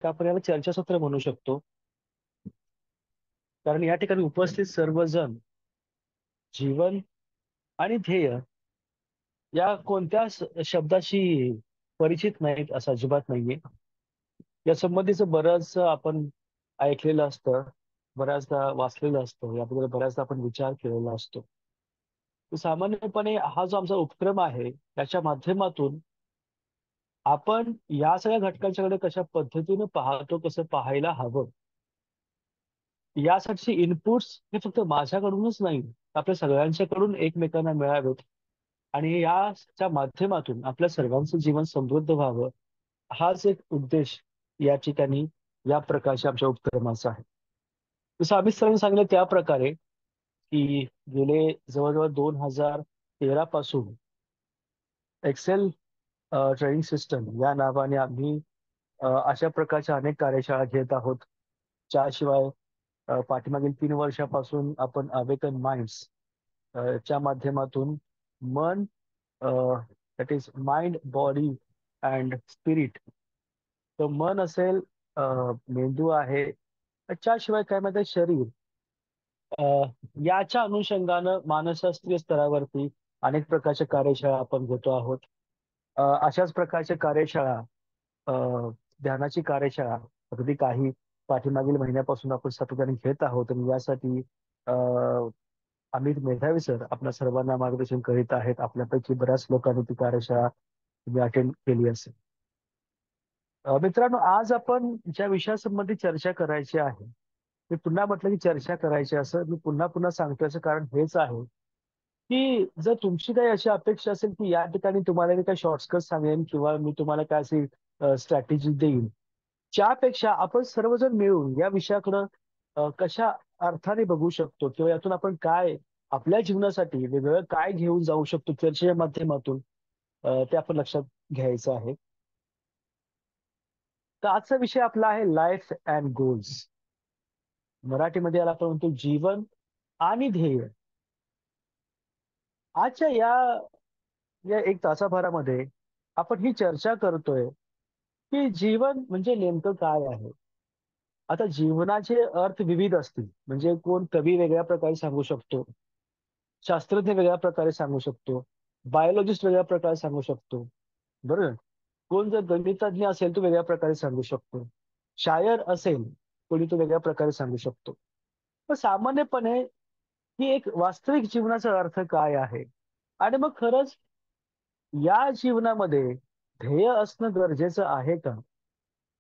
आपण याला चर्चासत्र म्हणू शकतो. कारण या ठिकाणी उपस्थित सर्वजण जीवन आणि ध्येय या कोणत्या शब्दाशी परिचित नाहीत असं अजिबात नाहीये. या संबंधीचं बरंच आपण ऐकलेलं असतं, बऱ्याचदा वाचलेलं असतं, याबद्दल बऱ्याचदा आपण विचार केलेला असतो. तर सामान्यपणे हा जो आमचा उपक्रम आहे, त्याच्या माध्यमातून आपण या सगळ्या घटकांच्याकडे कशा पद्धतीने पाहतो, कसं पाहायला हवं, यासाठी इनपुट्स हे फक्त माझ्याकडूनच नाही, आपल्या सगळ्यांच्याकडून एकमेकांना मिळावेत आणि याच्या माध्यमातून आपल्या सर्वांचं जीवन समृद्ध व्हावं, हाच एक उद्देश या ठिकाणी या प्रकारच्या आमच्या उपक्रमाचा आहे. जसं आम्ही सरांनी सांगितलं त्या प्रकारे, की गेले जवळ-जवळ 2013 पासून एक्सेल ट्रेनिंग सिस्टम या नावाने आम्ही अशा प्रकारच्या अनेक कार्यशाळा घेत आहोत. त्याशिवाय पाठीमागील 3 वर्षापासून आपण अवेकन माइंड्स च्या माध्यमातून मन that is mind, body and spirit. तर मन असेल, मेंदू आहे, त्याशिवाय काय म्हणतात शरीर, अ, याच्या अनुषंगानं मानसशास्त्रीय स्तरावरती अनेक प्रकारच्या कार्यशाळा आपण घेतो आहोत. अशाच प्रकारच्या कार्यशाळा, अ, ध्यानाची कार्यशाळा अगदी काही पाठीमागील महिन्यापासून आपण सातत्याने घेत आहोत आणि यासाठी अ, अमित मेधावी सर आपल्या सर्वांना मार्गदर्शन करीत आहेत. आपल्यापैकी बऱ्याच लोकांनी ती कार्यशाळा तुम्ही अटेंड केली असेल. मित्रांनो, आज आपण ज्या विषयासंबंधी चर्चा करायची आहे, मी पुन्हा म्हटलं की चर्चा करायची असं मी पुन्हा पुन्हा सांगतो, याचं कारण हेच आहे की जर तुमची काही अशी अपेक्षा असेल की या ठिकाणी तुम्हाला मी काही शॉर्टकट सांगेन किंवा मी तुम्हाला काय अशी स्ट्रॅटेजी देईन, त्यापेक्षा आपण सर्वजण मिळून या विषयाकडं कशा अर्थाने बघू शकतो किंवा यातून आपण काय आपल्या जीवनासाठी वेगळं काय घेऊन जाऊ शकतो चर्चेच्या माध्यमातून, ते आपण लक्षात घ्यायचं आहे. तर आजचा विषय आपला आहे लाईफ अँड गोल्स. मराठीमध्ये याला आपण म्हणतो जीवन आणि ध्येय. आजच्या या या एक तासाभरामध्ये आपण ही चर्चा करतोय की जीवन म्हणजे नेमकं काय आहे. आता जीवनाचे अर्थ विविध असतील, म्हणजे कोण कवी वेगळ्या प्रकारे सांगू शकतो, शास्त्रज्ञ वेगळ्या प्रकारे सांगू शकतो, बायोलॉजिस्ट वेगळ्या प्रकारे सांगू शकतो, बरोबर. कोण जर गणितज्ञ असेल तो वेगळ्या प्रकारे सांगू शकतो, शायर असेल कोणी तो वेगळ्या प्रकारे सांगू शकतो. पण सामान्यपणे ही एक वास्तविक जीवनाचा अर्थ काय आहे आणि मग खरंच या जीवनामध्ये ध्येय असणं गरजेचं आहे का?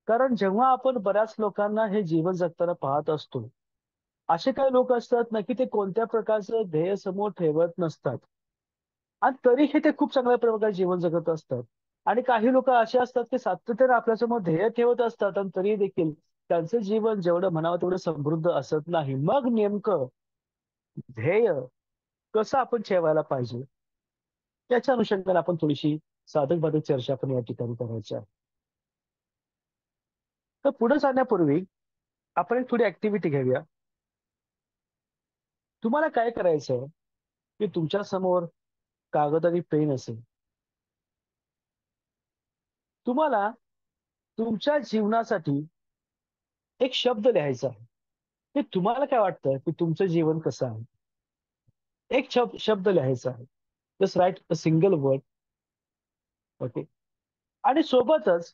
कारण जेव्हा आपण बऱ्याच लोकांना हे जीवन जगताना पाहत असतो, असे काही लोक असतात ना, की ते कोणत्या प्रकारचं ध्येय समोर ठेवत नसतात आणि तरीही ते खूप चांगल्या प्रकारे जीवन जगत असतात. आणि काही लोक असे असतात, की सातत्याने आपल्यासमोर ध्येय ठेवत असतात आणि तरी देखील त्यांचं जीवन जेवढं म्हणावं तेवढं समृद्ध असत नाही. मग नेमकं ध्येय कसं आपण ठेवायला पाहिजे, त्याच्या अनुषंगाने आपण थोडीशी साधक बाधक चर्चा आपण या ठिकाणी करायची आहे. तर पुढे जाण्यापूर्वी आपण एक थोडी ऍक्टिव्हिटी घेऊया. तुम्हाला काय करायचंय, की तुमच्या समोर कागद आणि पेन असेल. तुम्हाला तुमच्या जीवनासाठी एक शब्द लिहायचा आहे. की तुम्हाला काय वाटतं, की तुमचं जीवन कसं आहे? एक शब्द लिहायचा आहे. Just right a single word. Okay. आणि सोबतच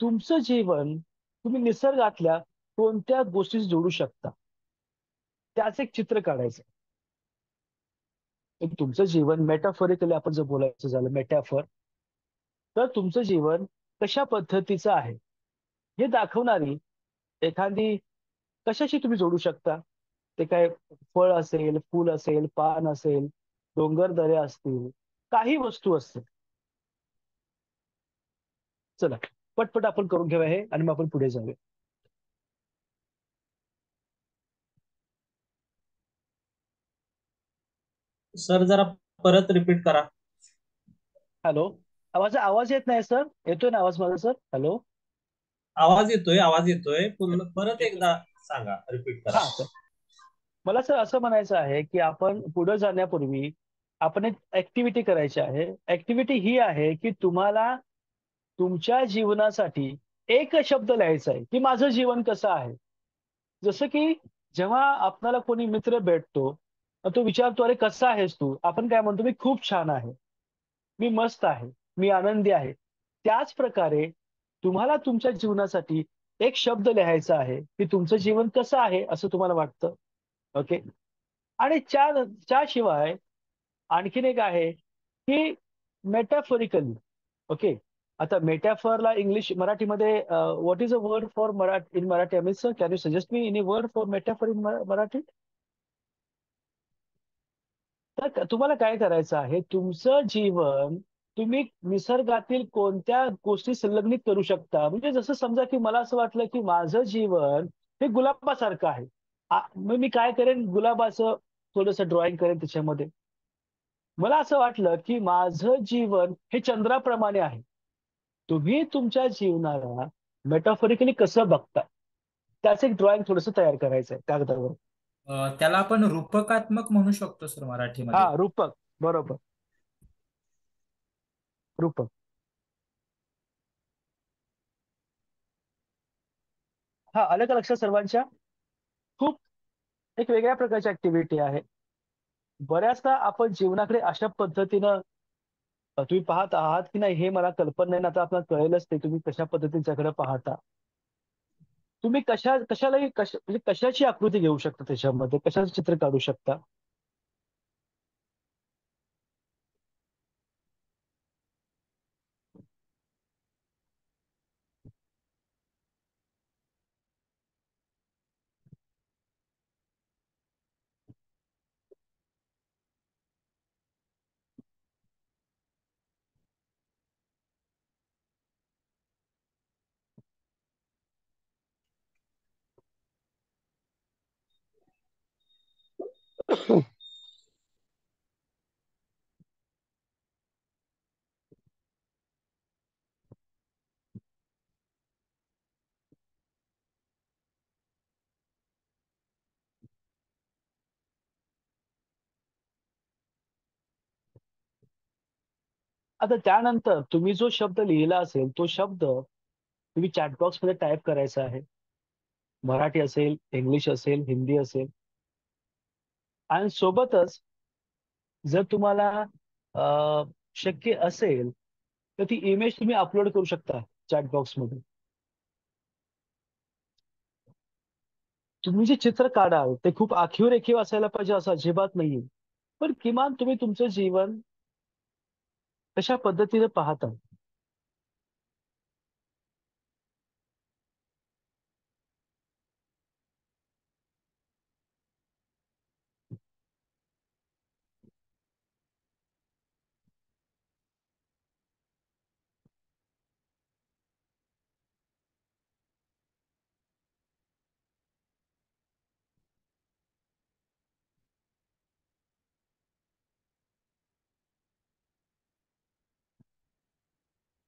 तुमचं जीवन तुम्ही निसर्गातल्या कोणत्या गोष्टीशी जोडू शकता, त्याचं एक चित्र काढायचं. एक तुमचं जीवन मेटाफॉरिकली आपण जर बोलायचं झालं मेटाफॉर, तर तुमचं जीवन कशा पद्धतीचं आहे हे दाखवणारी एखादी कशाशी तुम्ही जोडू शकता. ते काय फळ असेल, फूल असेल, पान असेल, डोंगर-दऱ्या असतील, काही वस्तू असतील. चला, पटपट आपण करून घेऊया हे आणि मग आपण पुढे जाऊया. सर जरा परत रिपीट करा. हॅलो. माझा आवाज येत नाही सर? येतोय ना आवाज माझा सर? हॅलो. आवाज येतोय परत एकदा सांगा, रिपीट करा. हा सर. मला सर असं म्हणायचं आहे, की आपण पुढे जाण्यापूर्वी आपण एक ऍक्टिव्हिटी करायची आहे. ऍक्टिव्हिटी ही आहे, की तुम्हाला तुमच्या जीवनासाठी एक शब्द लिहायचा आहे की माझं जीवन कसं आहे. जसं की जेव्हा आपल्याला कोणी मित्र भेटतो, तो विचारतो, "अरे कसा आहेस तू?" आपण काय म्हणतो, "मी खूप छान आहे. मी मस्त आहे. मी आनंदी आहे." त्याच प्रकारे तुम्हाला तुमच्या जीवनासाठी एक शब्द लिहायचा आहे, की तुमचं जीवन कसं आहे असं तुम्हाला वाटतं. ओके. आणि त्याशिवाय आणखीन एक आहे, की मेटाफॉरिकली ओके. आता मेटाफरला मराठीमध्ये what is a word for in Marathi? Amit sir, can you suggest me any word for metaphor in Marathi? तर तुम्हाला काय करायचं आहे, तुमचं जीवन तुम्ही निसर्गातील कोणत्या गोष्टी संलग्नित करू शकता. म्हणजे जसं समजा, की मला असं वाटलं, की माझं जीवन हे गुलाबासारखं आहे. मग मी काय करेन, गुलाबाचं थोडंसं ड्रॉइंग करेन त्याच्यामध्ये. मला असं वाटलं, की माझं जीवन हे चंद्राप्रमाणे आहे. तुम्ही तुमच्या जीवनाला मेटाफॉरिकली कसं बघता? त्याचं एक ड्रॉइंग थोडंसं तयार करायचं आहे कागदावर. त्याला आपण रूपकात्मक म्हणू शकतो सर मराठीमध्ये. हां, रूपक. बरोबर. रूपक. हां, आलं का लक्षात सर्वांच्या? खूप एक वेगळ्या प्रकारची ॲक्टिव्हिटी आहे. बऱ्याचदा आपण जीवनाकडे अशा पद्धतीनं तुम्ही पाहत आहात की नाही हे मला कल्पना नाही. आता आपल्याला कळेलच ते तुम्ही कशा पद्धतीने त्याकडे पाहता. तुम्ही कशालाही म्हणजे कशाची आकृती घेऊ शकता त्याच्यामध्ये, कशाचं चित्र काढू शकता. आता त्यानंतर तुम्ही जो शब्द लिहिला असेल, तो शब्द तुम्ही चॅट बॉक्समध्ये टाइप करायचा आहे. मराठी असेल, इंग्लिश असेल, हिंदी असेल आणि सोबतच जर तुम्हाला अ, शक्य असेल, तर ती इमेज तुम्ही अपलोड करू शकता चॅट बॉक्समध्ये. तुम्ही जे चित्र काढाल ते खूप आखीव रेखीव असायला पाहिजे असं अजिबात नाहीये. पण किमान तुम्ही तुमचं जीवन कशा पद्धतीने पाहता.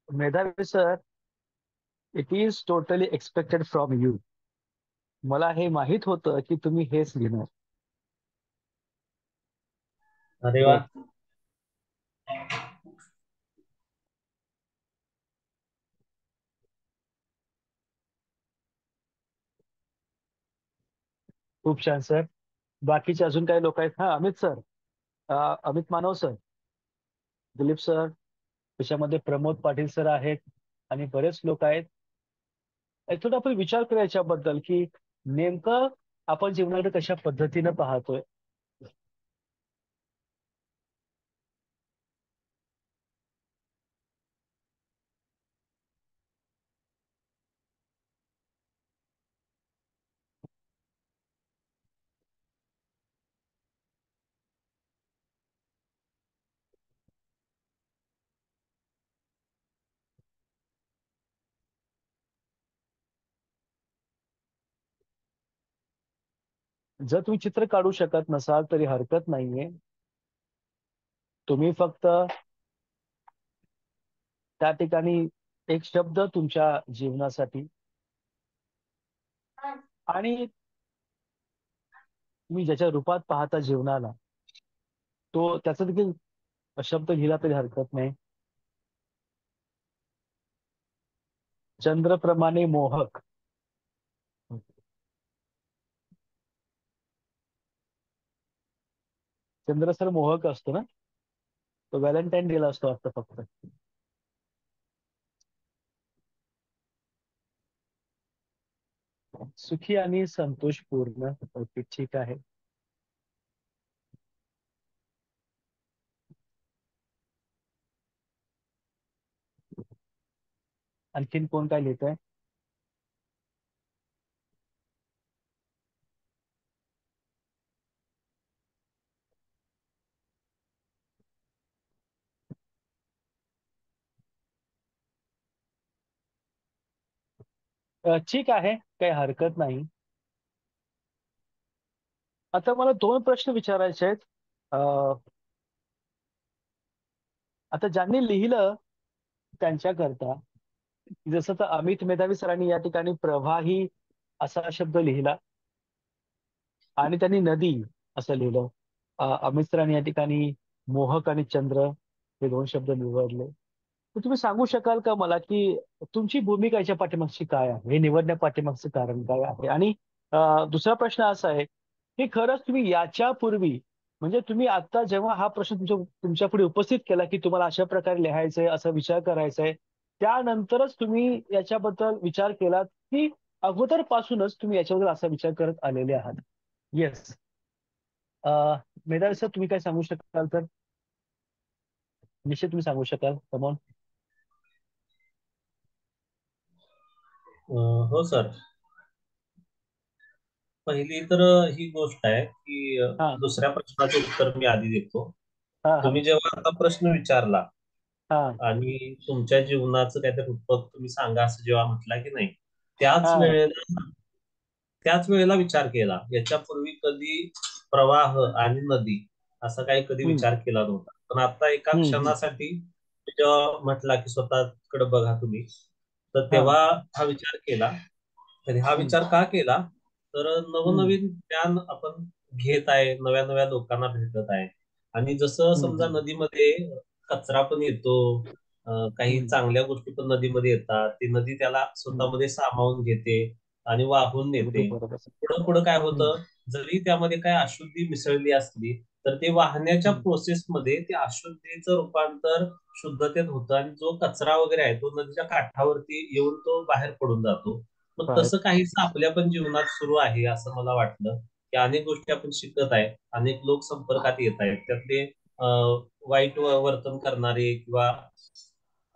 मेधावी sir, it is totally expected from you. मला हे माहीत होतं की तुम्ही हेच लिहिणार. अरे वा. गुड. खूप छान सर. बाकीचे अजून काही लोक आहेत? हा, अमित सर, अमित मानव सर, दिलीप सर, त्याच्यामध्ये प्रमोद पाटील सर आहेत आणि बरेच लोक आहेत. थोडं आपण विचार करू याच्याबद्दल की नेमकं आपण जीवनाकडे कशा पद्धतीनं पाहतोय. जर तुम्ही चित्र काढू शकत नसाल तरी हरकत नाहीये. तुम्ही फक्त त्या ठिकाणी एक शब्द तुमच्या जीवनासाठी आणि तुम्ही ज्याच्या रूपात पाहता जीवनाला, तो त्याचा देखील शब्द लिहिला तरी हरकत नाही. चंद्रप्रमाणे मोहक. चंद्र सर मोहक असतो ना? तो व्हॅलेंटाईन डेला असतो वाटतं फक्त. सुखी आणि संतोषपूर्ण. ओके, ठीक आहे. आणखीन कोण काय लिहित आहे? ठीक आहे, काही हरकत नाही. आता मला दोन प्रश्न विचारायचे आहेत. आता ज्यांनी लिहिलं त्यांच्याकरता, जसं तर अमित मेधावी सरांनी या ठिकाणी प्रवाही असा शब्द लिहिला आणि त्यांनी नदी असं लिहिलं. अमित सरांनी या ठिकाणी मोहक आणि चंद्र हे दोन शब्द निवडले. तर तुम्ही सांगू शकाल का मला की तुमची भूमिका याच्या पाठीमागची काय आहे, हे निवडण्या पाठीमागचं कारण काय आहे? आणि दुसरा प्रश्न असा आहे की खरंच तुम्ही याच्या पूर्वी, म्हणजे तुम्ही आता जेव्हा हा प्रश्न तुमच्या पुढे उपस्थित केला की तुम्हाला अशा प्रकारे लिहायचंय, असा विचार करायचा आहे, त्यानंतरच तुम्ही याच्याबद्दल विचार केलात की अगोदरपासूनच तुम्ही याच्याबद्दल असा विचार करत आलेले आहात? येस. मेधावी सर, तुम्ही काय सांगू शकाल तर? निश्चित तुम्ही सांगू शकाल. कमॉन. हो सर. पहिली तर ही गोष्ट आहे की हा दुसऱ्या प्रश्नाचं उत्तर मी आधी देतो. हा हा तुम्ही जेव्हा आता प्रश्न विचारला हा आणि तुमच्या जीवनाचं काहीतरी रूपक तुम्ही सांगा असं जेव्हा म्हटला की नाही, हा. त्याच वेळेला विचार केला. याच्यापूर्वी कधी प्रवाह आणि नदी असा काही कधी हम्म, विचार केला नव्हता. पण आता एका हम्म, क्षणासाठी जेव्हा म्हटला की स्वतःकडे बघा तुम्ही, तर हा. तेव्हा हा विचार केला. तर हा हम्म, विचार का केला? तर हम्म, नवनवीन ज्ञान आपण घेत आहे, नव्या नव्या लोकांना भेटत आहे. आणि जसं हम्म, समजा नदीमध्ये कचरा पण येतो, काही हम्म. चांगल्या गोष्टी पण नदीमध्ये येतात, ती नदी त्याला हम्म. स्वतःमध्ये सामावून घेते आणि वाहून अगदी नेते. बरोबर. पुढं पुढं काय हम्म, होतं, जरी त्यामध्ये काय अशुद्धी मिसळली असली तर ते वाहण्याच्या हम्म. प्रोसेसमध्ये ते अशुद्धीचं रूपांतर शुद्धतेत होतं आणि जो कचरा वगैरे आहे तो नदीच्या काठावरती येऊन तो बाहेर पडून जातो. मग बाहेर. तसं काहीच आपल्या पण जीवनात सुरू आहे असं मला वाटलं, की अनेक गोष्टी आपण शिकत आहे, अनेक लोक संपर्कात येत आहेत. त्यातले वाईट वर्तन करणारे किंवा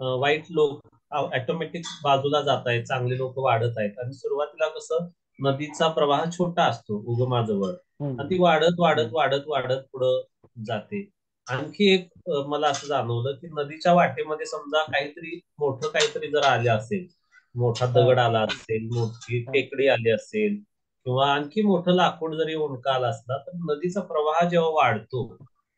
वाईट लोक ऑटोमॅटिक बाजूला जात आहेत, चांगले लोक वाढत आहेत. आणि सुरुवातीला कसं नदीचा प्रवाह छोटा असतो उगमाजवळ, आणि हम्म, ती वाढत वाढत हम्म, वाढत वाढत पुढं जाते. आणखी एक मला असं जाणवलं की नदीच्या वाटेमध्ये समजा काहीतरी मोठं काहीतरी जर आले असेल, मोठा हा, दगड आला असेल, मोठी हा. टेकडी आली असेल, किंवा आणखी मोठं लाकूड जरी उंडका आला असला, तर नदीचा प्रवाह जेव्हा वाढतो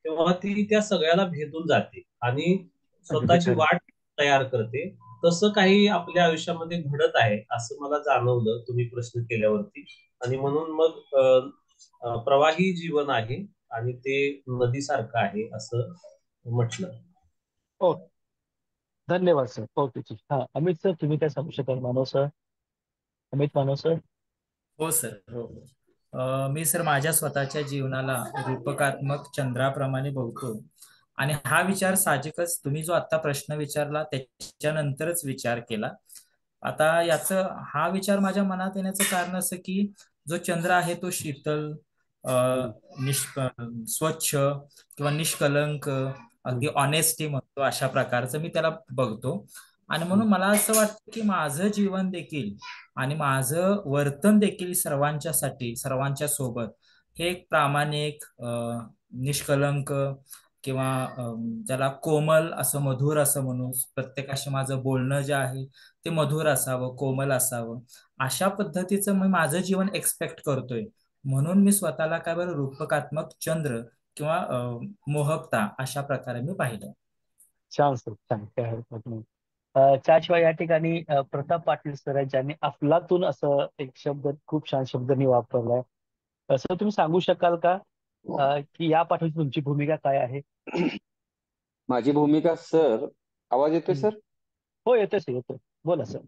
तेव्हा ती त्या सगळ्याला भेदून जाते आणि अगदी स्वतःची खरं. वाट तयार करते. तसं काही आपल्या आयुष्यामध्ये घडत आहे असं मला जाणवलं तुम्ही प्रश्न केल्यावरती. आणि म्हणून मग प्रवाही जीवन आहे आणि ते नदीसारखं आहे असं म्हटलं. ओ, धन्यवाद सर. ओके, ठीक. हा, अमित सर, तुम्ही काय सांगू शकाल? मानव सर, अमित मानव सर. हो सर, हो हो. मी सर माझ्या स्वतःच्या जीवनाला रूपकात्मक चंद्राप्रमाणे बघतो. आणि हा विचार साहजिकच तुम्ही जो आता प्रश्न विचारला त्याच्यानंतरच विचार केला. आता हा विचार माझ्या मनात येण्याचं कारण असं की जो चंद्र आहे तो शीतल, अ, हम्म, स्वच्छ किंवा निष्कलंक, अगदी हम्म, ऑनेस्टी म्हणतो अशा प्रकारचं मी त्याला बघतो. आणि हम्म. म्हणून मला असं वाटतं की माझं जीवन देखील आणि माझं वर्तन देखील सर्वांच्यासाठी, सर्वांच्या सोबत हे एक प्रामाणिक, निष्कलंक किंवा ज्याला कोमल असं, मधुर असं म्हणू, प्रत्येकाशी माझं बोलणं जे आहे ते मधुर असावं, कोमल असावं, अशा पद्धतीचं मी माझं जीवन एक्सपेक्ट करतोय. म्हणून मी स्वतःला काय बरं रूपकात्मक चंद्र किंवा मोहकता अशा प्रकारे मी पाहिलं. छान सर, छान, काय हरकत नाही. त्याशिवाय या ठिकाणी प्रताप पाटील सर आहेत, ज्यांनी अफलातून असं एक शब्द, खूप छान शब्द वापरलाय. असं तुम्ही सांगू शकाल का की या पाठीची तुमची भूमिका काय आहे? माझी भूमिका सर, आवाज येतोय हम्म. सर? हो, येतोय सर, येतोय. बोला सर.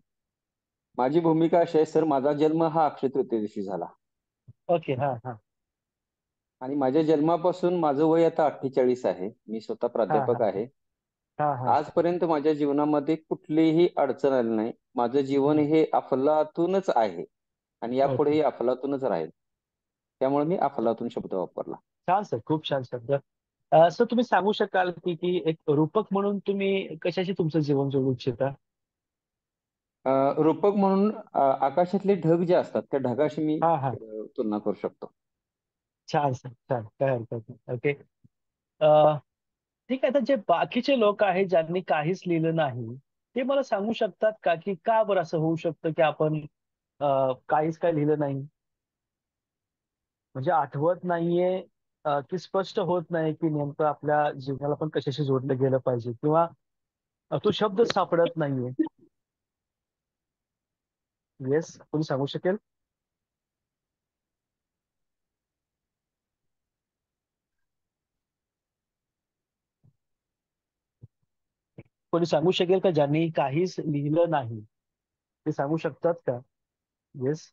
माझी भूमिका अशी आहे सर, माझा जन्म हा अक्षय तृतीय दिवशी झाला ओके. हा हा आणि माझ्या जन्मापासून माझं वय आता 48 आहे. मी स्वतः हा हा प्राध्यापक आहे. हा हा आजपर्यंत माझ्या जीवनामध्ये कुठलीही अडचण आली नाही. माझं जीवन हे अफलातूनच आहे आणि ओके. यापुढेही अफलातूनच राहील. त्यामुळे मी अफलातून शब्द वापरला. छान सर, खूप छान शब्द. सर, तुम्ही सांगू शकाल की एक रूपक म्हणून तुम्ही कशाशी तुमचं जीवन जगू इच्छिता? रूपक म्हणून आकाशातले ढग जे असतात त्या ढगाशी मी हा हा तुलना करू शकतो. छान सर, छान, काय हरकत नाही. ओके. अ, ठीक आहे. तर जे बाकीचे लोक आहेत ज्यांनी काहीच लिहिलं नाही, ते मला सांगू शकतात का की का बरं असं होऊ शकतं की आपण काहीच काय लिहिलं नाही? म्हणजे आठवत नाहीये, की स्पष्ट होत नाही की नेमकं आपल्या जीवनाला पण कशाशी जोडलं गेलं पाहिजे, किंवा तो शब्द सापडत नाहीये. येस, कोणी सांगू शकेल? कोणी सांगू शकेल का ज्यांनी काहीच लिहिलं नाही? ते सांगू शकतात का? येस.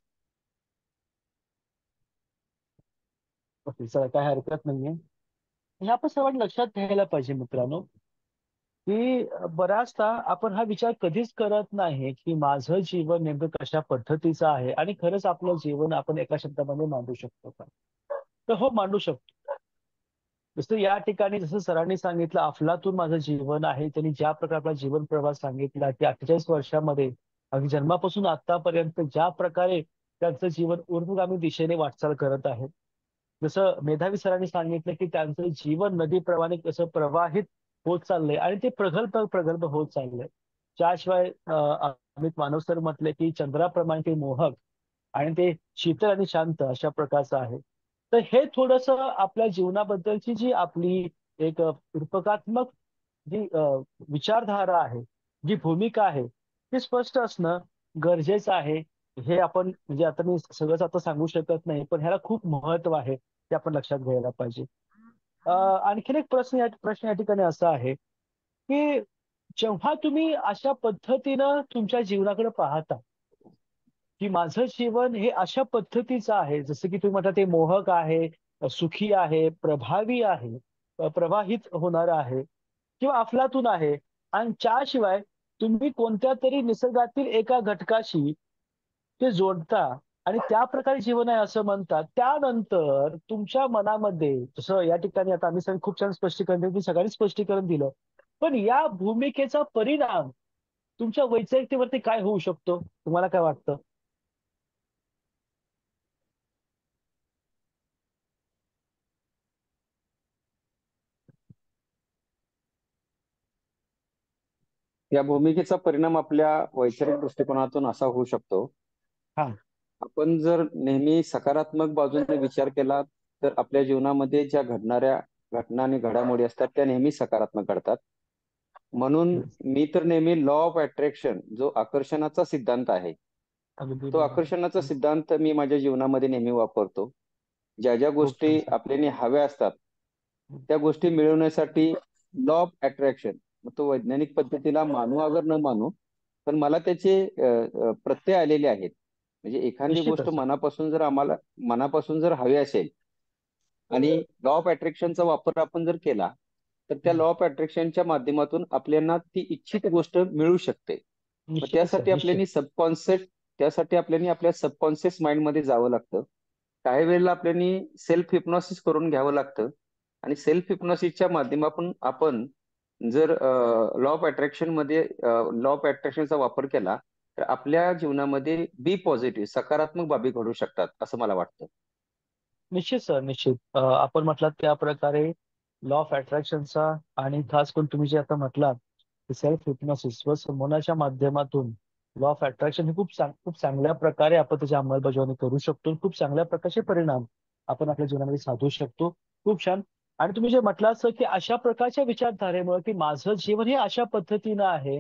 ओके, चला, काय हरकत नाहीये. हे आपण सर्वांनी लक्षात घ्यायला पाहिजे मित्रांनो, की बऱ्याचदा आपण हा विचार कधीच करत नाही की माझं जीवन नेमकं कशा पद्धतीचं आहे आणि खरंच आपलं जीवन आपण एका शब्दामध्ये मांडू शकतो का? तर हो, मांडू शकतो. जसं या ठिकाणी जसं सरांनी सांगितलं, अफलातून माझं जीवन आहे. त्यांनी ज्या प्रकारे आपला जीवन प्रवास सांगितला की 48 वर्षामध्ये अगदी जन्मापासून आतापर्यंत ज्या प्रकारे त्यांचं जीवन ऊर्ध्वगामी दिशेने वाटचाल करत आहे. जसं मेधावी सरांनी सांगितलं की त्यांचं जीवन नदीप्रमाणे कसं प्रवाहित होत चाललंय आणि ते प्रगल्भ प्रगल्भ होत चाललंय. त्याशिवाय अमित मानव सर म्हटले की चंद्राप्रमाणे ते मोहक आणि ते शीतल आणि शांत अशा प्रकारचं आहे. तर हे थोडंसं आपल्या जीवनाबद्दलची जी आपली एक रूपकात्मक जी विचारधारा आहे, जी भूमिका आहे, ती स्पष्ट असणं गरजेचं आहे. हे आपण म्हणजे आता मी सगळंच आता सांगू शकत नाही, पण ह्याला खूप महत्व आहे, ते आपण लक्षात घ्यायला पाहिजे. आणखीन एक प्रश्न या ठिकाणी असा आहे, की जेव्हा तुम्ही अशा पद्धतीनं तुमच्या जीवनाकडे पाहता, की माझं जीवन हे अशा पद्धतीचं आहे, जसं की तुम्ही म्हणता ते मोहक आहे, सुखी आहे, प्रभावी आहे, प्रवाहित होणारं आहे किंवा अफलातून आहे, आणि त्याशिवाय तुम्ही कोणत्यातरी निसर्गातील एका घटकाशी ते जोडता आणि त्या प्रकारे जीवन आहे असं म्हणतात. त्यानंतर तुमच्या मनामध्ये, जसं या ठिकाणी आता आम्ही सगळे खूप छान स्पष्टीकरण दिलं, तुम्ही सगळ्यांनी स्पष्टीकरण दिलं. पण या भूमिकेचा परिणाम तुमच्या वैचारिकतेवरती काय होऊ शकतो? तुम्हाला काय वाटतं? या भूमिकेचा परिणाम आपल्या वैचारिक दृष्टिकोनातून असा होऊ शकतो, हा. आपण जर नेहमी सकारात्मक बाजूने विचार केला तर आपल्या जीवनामध्ये ज्या घडणाऱ्या घटना आणि घडामोडी असतात त्या नेहमी सकारात्मक घडतात. म्हणून Yes. मी तर नेहमी लॉ ऑफ अट्रॅक्शन जो आकर्षणाचा सिद्धांत आहे, अगदी तो बरोबर. आकर्षणाचा सिद्धांत मी माझ्या जीवनामध्ये नेहमी वापरतो. ज्या ज्या खूप छान गोष्टी सर. आपल्याला हव्या असतात त्या गोष्टी मिळवण्यासाठी लॉ ऑफ अट्रॅक्शन, तो वैज्ञानिक पद्धतीला मानू अगर न मानू, पण मला त्याचे प्रत्यय आलेले आहेत. म्हणजे एखादी गोष्ट निश्चितच सर. मनापासून जर हवी असेल आणि लॉ ऑफ अट्रॅक्शनचा वापर आपण जर केला तर त्या हम्म. लॉ ऑफ अट्रॅक्शनच्या माध्यमातून आपल्याला ती इच्छित गोष्ट मिळू शकते. मग निश्चितच सर, निश्चित. त्यासाठी आपल्याला आपल्या सबकॉन्शियस माइंड मध्ये जावं लागतं. काही वेळेला आपल्याला सेल्फ हिप्नॉसिस करून घ्यावं लागतं आणि सेल्फ हिप्नॉसिसच्या माध्यमातून आपण जर लॉ ऑफ अट्रॅक्शनचा वापर केला तर आपल्या जीवनामध्ये बी पॉझिटिव्ह सकारात्मक बाबी घडू शकतात असं मला वाटतं. निश्चित सर, निश्चित. आपण म्हटलात त्या प्रकारे लॉ ऑफ अट्रॅक्शनचा आणि खास करून तुम्ही जे आता म्हटलात सेल्फ हिप्नॉसिस व संमोहनाच्या माध्यमातून लॉ ऑफ अट्रॅक्शन हे खूप चांगल्या प्रकारे आपण त्याची अंमलबजावणी करू शकतो. खूप चांगल्या प्रकारचे परिणाम आपण आपल्या जीवनामध्ये साधू शकतो. खूप छान. आणि तुम्ही जे म्हटलात सर की अशा प्रकारच्या विचारधारेमुळे की माझं जीवन हे अशा पद्धतीनं आहे,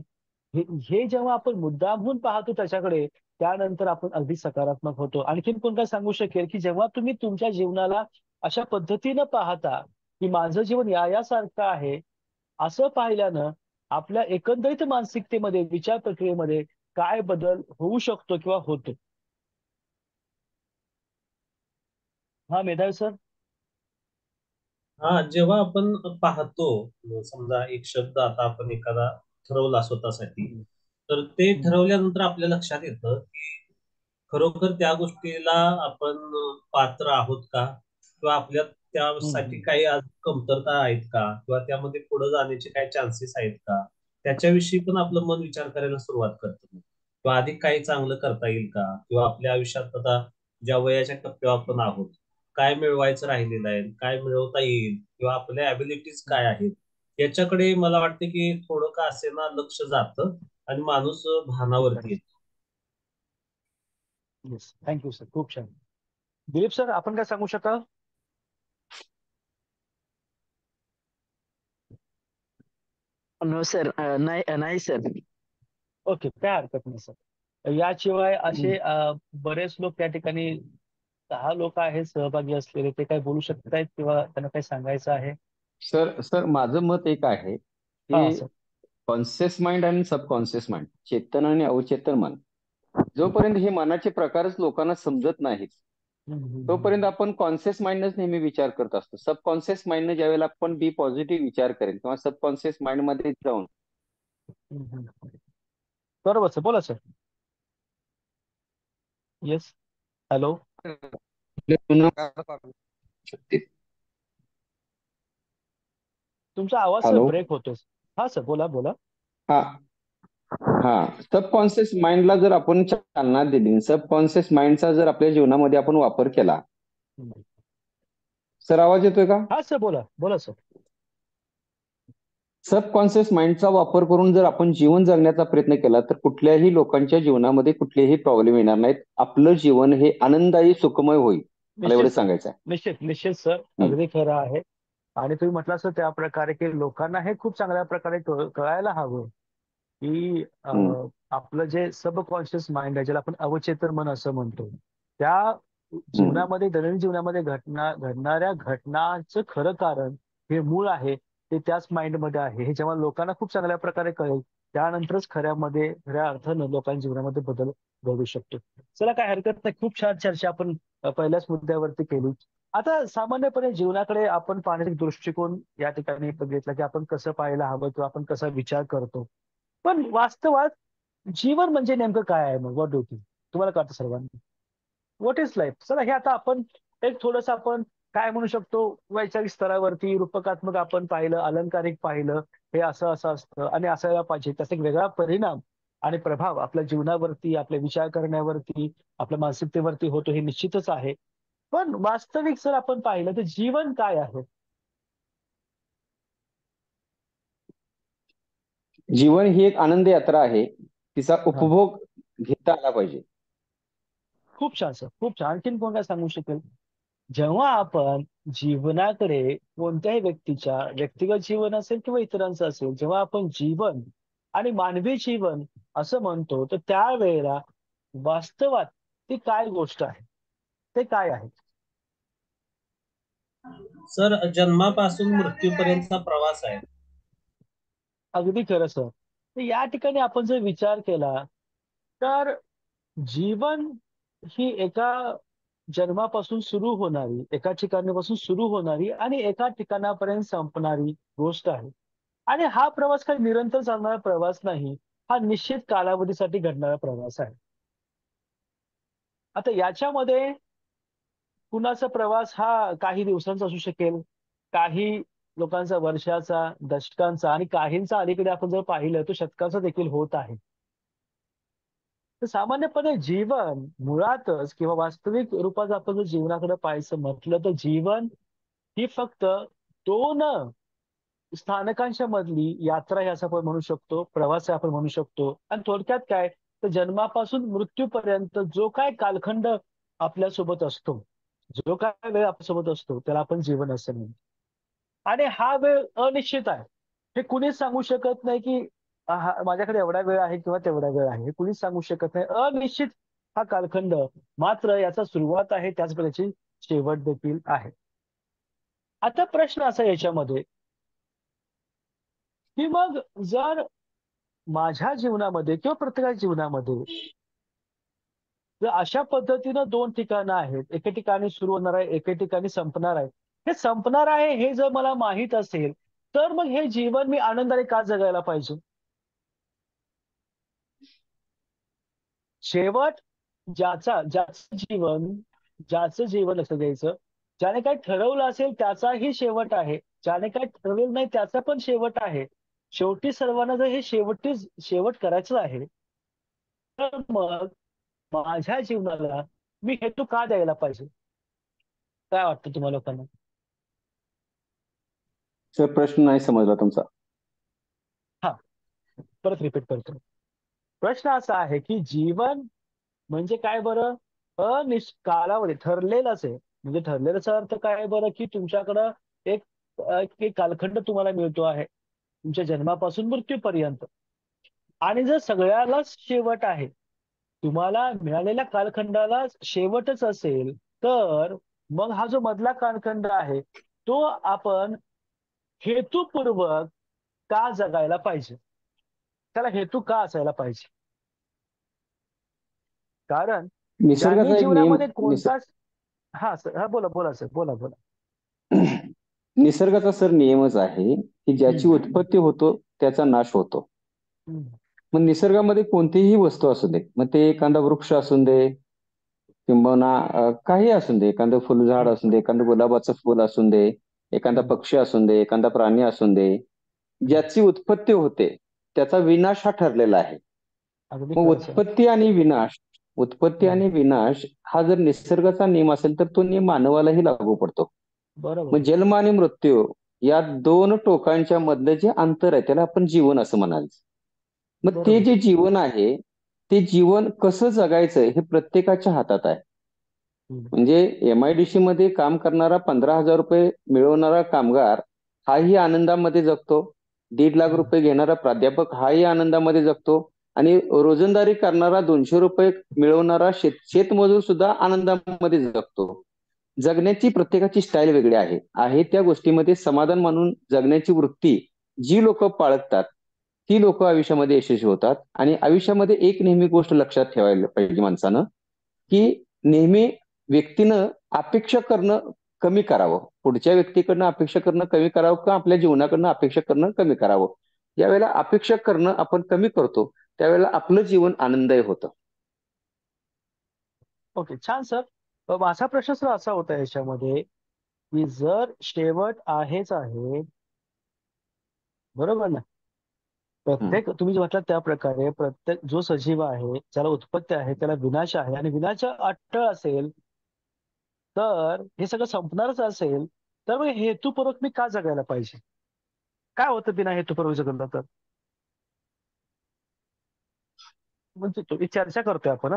हे हे जेव्हा आपण मुद्दामहून पाहतो त्याच्याकडे, त्यानंतर आपण अगदी सकारात्मक होतो. आणखीन कोण काय सांगू शकेल की जेव्हा तुम्ही तुमच्या जीवनाला अशा पद्धतीनं पाहता की माझं जीवन यासारखं आहे, असं पाहिल्यानं आपल्या एकंदरीत मानसिकतेमध्ये, विचार प्रक्रियेमध्ये काय बदल होऊ शकतो किंवा होतो? हा मेधावी सर. हा, जेव्हा आपण पाहतो, समजा एक शब्द आता आपण एखादा ठरवला स्वतःसाठी, हम्म, तर ते हम्म, ठरवल्यानंतर आपल्या लक्षात येतं की खरोखर त्या गोष्टीला आपण पात्र आहोत का, किंवा आपल्यात त्यासाठी हम्म, काही आज कमतरता आहेत का, किंवा त्यामध्ये पुढे जाण्याचे काही चान्सेस आहेत का, त्याच्याविषयी पण आपलं मन विचार करायला सुरुवात करतं. किंवा अधिक काही चांगलं करता येईल का, किंवा आपल्या आयुष्यात आता ज्या वयाच्या टप्प्यावर आपण आहोत, काय मिळवायचं राहिलेलं आहे, काय मिळवता येईल, किंवा आपल्या ॲबिलिटीज काय आहेत, याच्याकडे मला वाटतं की थोडं का असेना लक्ष जातं आणि माणूस भानावरती खरंच. येतो. येस, थँक्यू सर, खूप छान. दिलीप सर, आपण काय सांगू शकाल? नो सर, नाही नाही सर. ओके, काय हरकत नाही सर. याशिवाय असे बरेच लोक त्या ठिकाणी 6 लोक आहेत सहभागी असलेले, ते काय बोलू शकतायत किंवा त्यांना काही सांगायचं आहे? सर सर माझं मत एक आहे हा की सर. कॉन्शियस माइंड आणि सबकॉन्शियस माइंड, चेतन आणि अवचेतन मन, जोपर्यंत हे मनाचे प्रकारच लोकांना समजत नाहीत, हम्म, हम्म, तोपर्यंत हम्म, आपण कॉन्शियस माइंडच नेहमी विचार करत असतो. सबकॉन्शियस माइंडने ज्यावेळेला आपण बी पॉझिटिव्ह विचार करेल किंवा सबकॉन्शियस माइंड मध्ये जाऊन हम्म, बरोबर सर, बोला सर. येस. हॅलो. आपले जुनं कार्य काढू शकते. तुमचा आवाज सर हॅलो. ब्रेक होतोय. हा सर, बोला बोला. हा हा सबकॉन्शियस माइंडला जर आपण चालना दिली, सबकॉन्शियस माइंडचा जर आपल्या जीवनामध्ये आपण वापर केला. हम्म. सर आवाज येतोय का? हा सर, बोला बोला सर. सबकॉन्शियस माइंडचा वापर करून जर आपण जीवन जगण्याचा प्रयत्न केला, तर कुठल्याही लोकांच्या जीवनामध्ये कुठलेही प्रॉब्लेम येणार नाहीत. आपलं जीवन हे आनंददायी सुखमय होईल. मला निश्चित एवढं सर, सांगायचं आहे. निश्चित निश्चित सर, हम्म, अगदी खरं आहे. आणि तुम्ही म्हटलं असं त्या प्रकारे की लोकांना हे खूप चांगल्या प्रकारे कळायला हवं की हम्म, आपलं जे सबकॉन्शियस माइंड आहे, ज्याला आपण अवचेतन मन असं म्हणतो, त्या हम्म, जीवनामध्ये, दैनंदिन जीवनामध्ये घडणाऱ्या घटनाचं खरं कारण, हे मूळ आहे, ते त्याच माइंडमध्ये आहे. हे जेव्हा लोकांना खूप चांगल्या प्रकारे कळेल, त्यानंतरच खऱ्या अर्थानं लोकांच्या जीवनामध्ये बदल घडू शकतो. चला, काय हरकत नाही, खूप छान चर्चा आपण पहिल्याच मुद्द्यावरती केली. आता सामान्यपणे जीवनाकडे आपण पाहण्याचा दृष्टिकोन या ठिकाणी बघितला की आपण कसं पाहायला हवं किंवा आपण कसा विचार करतो. पण वास्तवात जीवन म्हणजे नेमकं काय आहे? मग व्हॉट डू थिंक? तुम्हाला काय वाटतं सर्वांना? What is life? चला, हे आता आपण एक थोडंसं आपण काय म्हणू शकतो, वैचारिक स्तरावरती रूपकात्मक आपण पाहिलं, अलंकारिक पाहिलं, हे असं असं असतं आणि असायला पाहिजे. त्याचा एक वेगळा परिणाम आणि प्रभाव आपल्या जीवनावरती, आपल्या विचार करण्यावरती, आपल्या मानसिकतेवरती होतो, हे निश्चितच आहे. पण वास्तविक जर आपण पाहिलं तर जीवन काय आहे? जीवन ही एक आनंद यात्रा आहे. तिचा हा, उपभोग घेता आला पाहिजे. खूप छान सर, खूप छान. आणखीन कोण काय सांगू शकेल? जेव्हा आपण जीवनाकडे, कोणत्याही व्यक्तीच्या व्यक्तिगत जीवन असेल किंवा इतरांचं असेल, जेव्हा आपण जीवन आणि मानवी जीवन असं म्हणतो, तर त्यावेळेला वास्तवात ती काय गोष्ट आहे? ते काय आहे? सर, जन्मापासून मृत्यूपर्यंतचा प्रवास आहे. अगदी खरं सर. तर या ठिकाणी आपण जर विचार केला, तर जीवन ही एका जन्मापासून सुरू होणारी, एका ठिकाणापासून सुरू होणारी आणि एका ठिकाणापर्यंत संपणारी गोष्ट आहे. आणि हा प्रवास काही निरंतर चालणारा प्रवास नाही. हा निश्चित कालावधीसाठी घडणारा प्रवास आहे. आता याच्यामध्ये कुणाचा प्रवास हा काही दिवसांचा असू शकेल, काही लोकांचा वर्षाचा, दशकांचा आणि काहींचा अलीकडे आपण जर पाहिलं तर शतकाचा देखील होत आहे. तर सामान्यपणे जीवन मुळातच किंवा वास्तविक रूपात आपण जर जीवनाकडे पाहायचं म्हटलं, तर जीवन ही फक्त 2 स्थानकांच्या मधली यात्रा आहे असं आपण म्हणू शकतो, प्रवास आहे आपण म्हणू शकतो. आणि थोडक्यात काय, तर जन्मापासून मृत्यूपर्यंत जो काय कालखंड आपल्यासोबत असतो, जो काय वेळ आपल्यासोबत असतो, त्याला आपण जीवन असं म्हणतो. आणि हा वेळ अनिश्चित आहे. हे कुणीच सांगू शकत नाही की माझ्याकडे एवढा वेळ आहे किंवा तेवढा वेळ आहे. हे कुणीच सांगू शकत नाही. अनिश्चित हा कालखंड. मात्र याचा सुरुवात आहे, त्याचबरोबर याची शेवट देखील आहे. आता प्रश्न असा याच्यामध्ये की मग जर माझ्या जीवनामध्ये किंवा प्रत्येकाच्या जीवनामध्ये जर अशा पद्धतीनं दोन ठिकाणं आहेत, एके ठिकाणी सुरू होणार आहे, एके ठिकाणी संपणार आहे. हे संपणार आहे हे जर मला माहीत असेल, तर मग हे जीवन मी आनंदाने का जगायला पाहिजे? शेवट ज्याचं जीवन असं द्यायचं, ज्याने काही ठरवलं असेल त्याचाही शेवट आहे. ज्याने काही ठरवलेलं नाही त्याचा पण शेवट आहे. शेवटी सर्वांना जर हे शेवट करायचं आहे, तर मग माझ्या जीवनाला मी हेतू का द्यायला पाहिजे? काय वाटतं तुम्हा लोकांना? सर प्रश्न नाही समजला तुमचा. हा, परत रिपीट करतो. प्रश्न असा आहे की जीवन म्हणजे काय बरं? कालावधी ठरलेलाच आहे. म्हणजे ठरलेल्याचा अर्थ काय आहे बरं? की तुमच्याकडं एक एक कालखंड तुम्हाला मिळतो आहे. तुमच्या जन्मापासून मृत्यूपर्यंत. आणि जर सगळ्यालाच शेवट आहे, तुम्हाला मिळालेल्या कालखंडाला शेवटच असेल, तर मग हा जो मधला कालखंड आहे, तो आपण हेतुपूर्वक का जगायला पाहिजे? त्याला हेतू का असायला पाहिजे? कारण ज्यांनी निसर्गाचा एक नियम जीवनामध्ये कोणताच हा बोला बोला सर, बोला बोला. निसर्गाचा सर नियमच आहे की ज्याची हम्म, उत्पत्ती होतो त्याचा नाश होतो. हम्म, मग निसर्गामध्ये कोणतीही वस्तू असू दे, मग ते एखादा वृक्ष असू दे किंबहुना काही असू दे, एखादं फुलझाड हम्म, असू दे, एखादं गुलाबाचं फुल असू दे, एखादा हम्म, पक्षी असू दे, एखादा प्राणी असू दे, हम्म. ज्याची उत्पत्ती होते त्याचा विनाश हा ठरलेला आहे. अगदी मग खरं सर. उत्पत्ती हम्म, आणि विनाश हा जर निसर्गाचा नियम असेल तर तो नियम मानवालाही लागू पडतो. बरोबर. मग जन्म आणि मृत्यू या दोन टोकांच्या मधलं जे अंतर आहे त्याला आपण जीवन असं म्हणायचं. मग ते बरोबर. जे जीवन आहे ते जीवन कसं जगायचं हे प्रत्येकाच्या हातात आहे. हम्म, म्हणजे MIDC मध्ये काम करणारा 15,000 रुपये मिळवणारा कामगार हाही आनंदामध्ये जगतो. 1.5 लाख हम्म. रुपये घेणारा प्राध्यापक हाही आनंदामध्ये जगतो. आणि रोजंदारी करणारा 200 रुपये मिळवणारा शेतमजूर सुद्धा आनंदामध्ये जगतो. जगण्याची प्रत्येकाची स्टाईल वेगळी आहे. आहे त्या गोष्टीमध्ये समाधान मानून जगण्याची वृत्ती जी लोक पाळतात ती लोक आयुष्यामध्ये यशस्वी होतात. आणि आयुष्यामध्ये एक नेहमी गोष्ट लक्षात ठेवायला पाहिजे माणसानं, की नेहमी व्यक्तीनं अपेक्षा करणं कमी करावं. पुढच्या व्यक्तीकडनं अपेक्षा करणं कमी करावं का आपल्या जीवनाकडनं अपेक्षा करणं कमी करावं. ज्यावेळेला अपेक्षा करणं आपण कमी करतो त्यावेळेला आपलं जीवन आनंददायी होतं. ओके, छान सर. माझा प्रश्न सर असा होता याच्यामध्ये की जर शेवट आहेच आहे, बरोबर ना? हं. प्रत्येक तुम्ही जे म्हटलात त्या प्रकारे प्रत्येक जो सजीव आहे, ज्याला उत्पत्ती आहे, त्याला विनाश आहे आणि विनाश अटळ असेल, तर हे सगळं संपणारच असेल, तर मग हेतुपूर्वक मी का जगायला पाहिजे? काय होतं बिना हेतुपूर्वक जगलं तर? म्हणजे ही चर्चा करतोय आपण.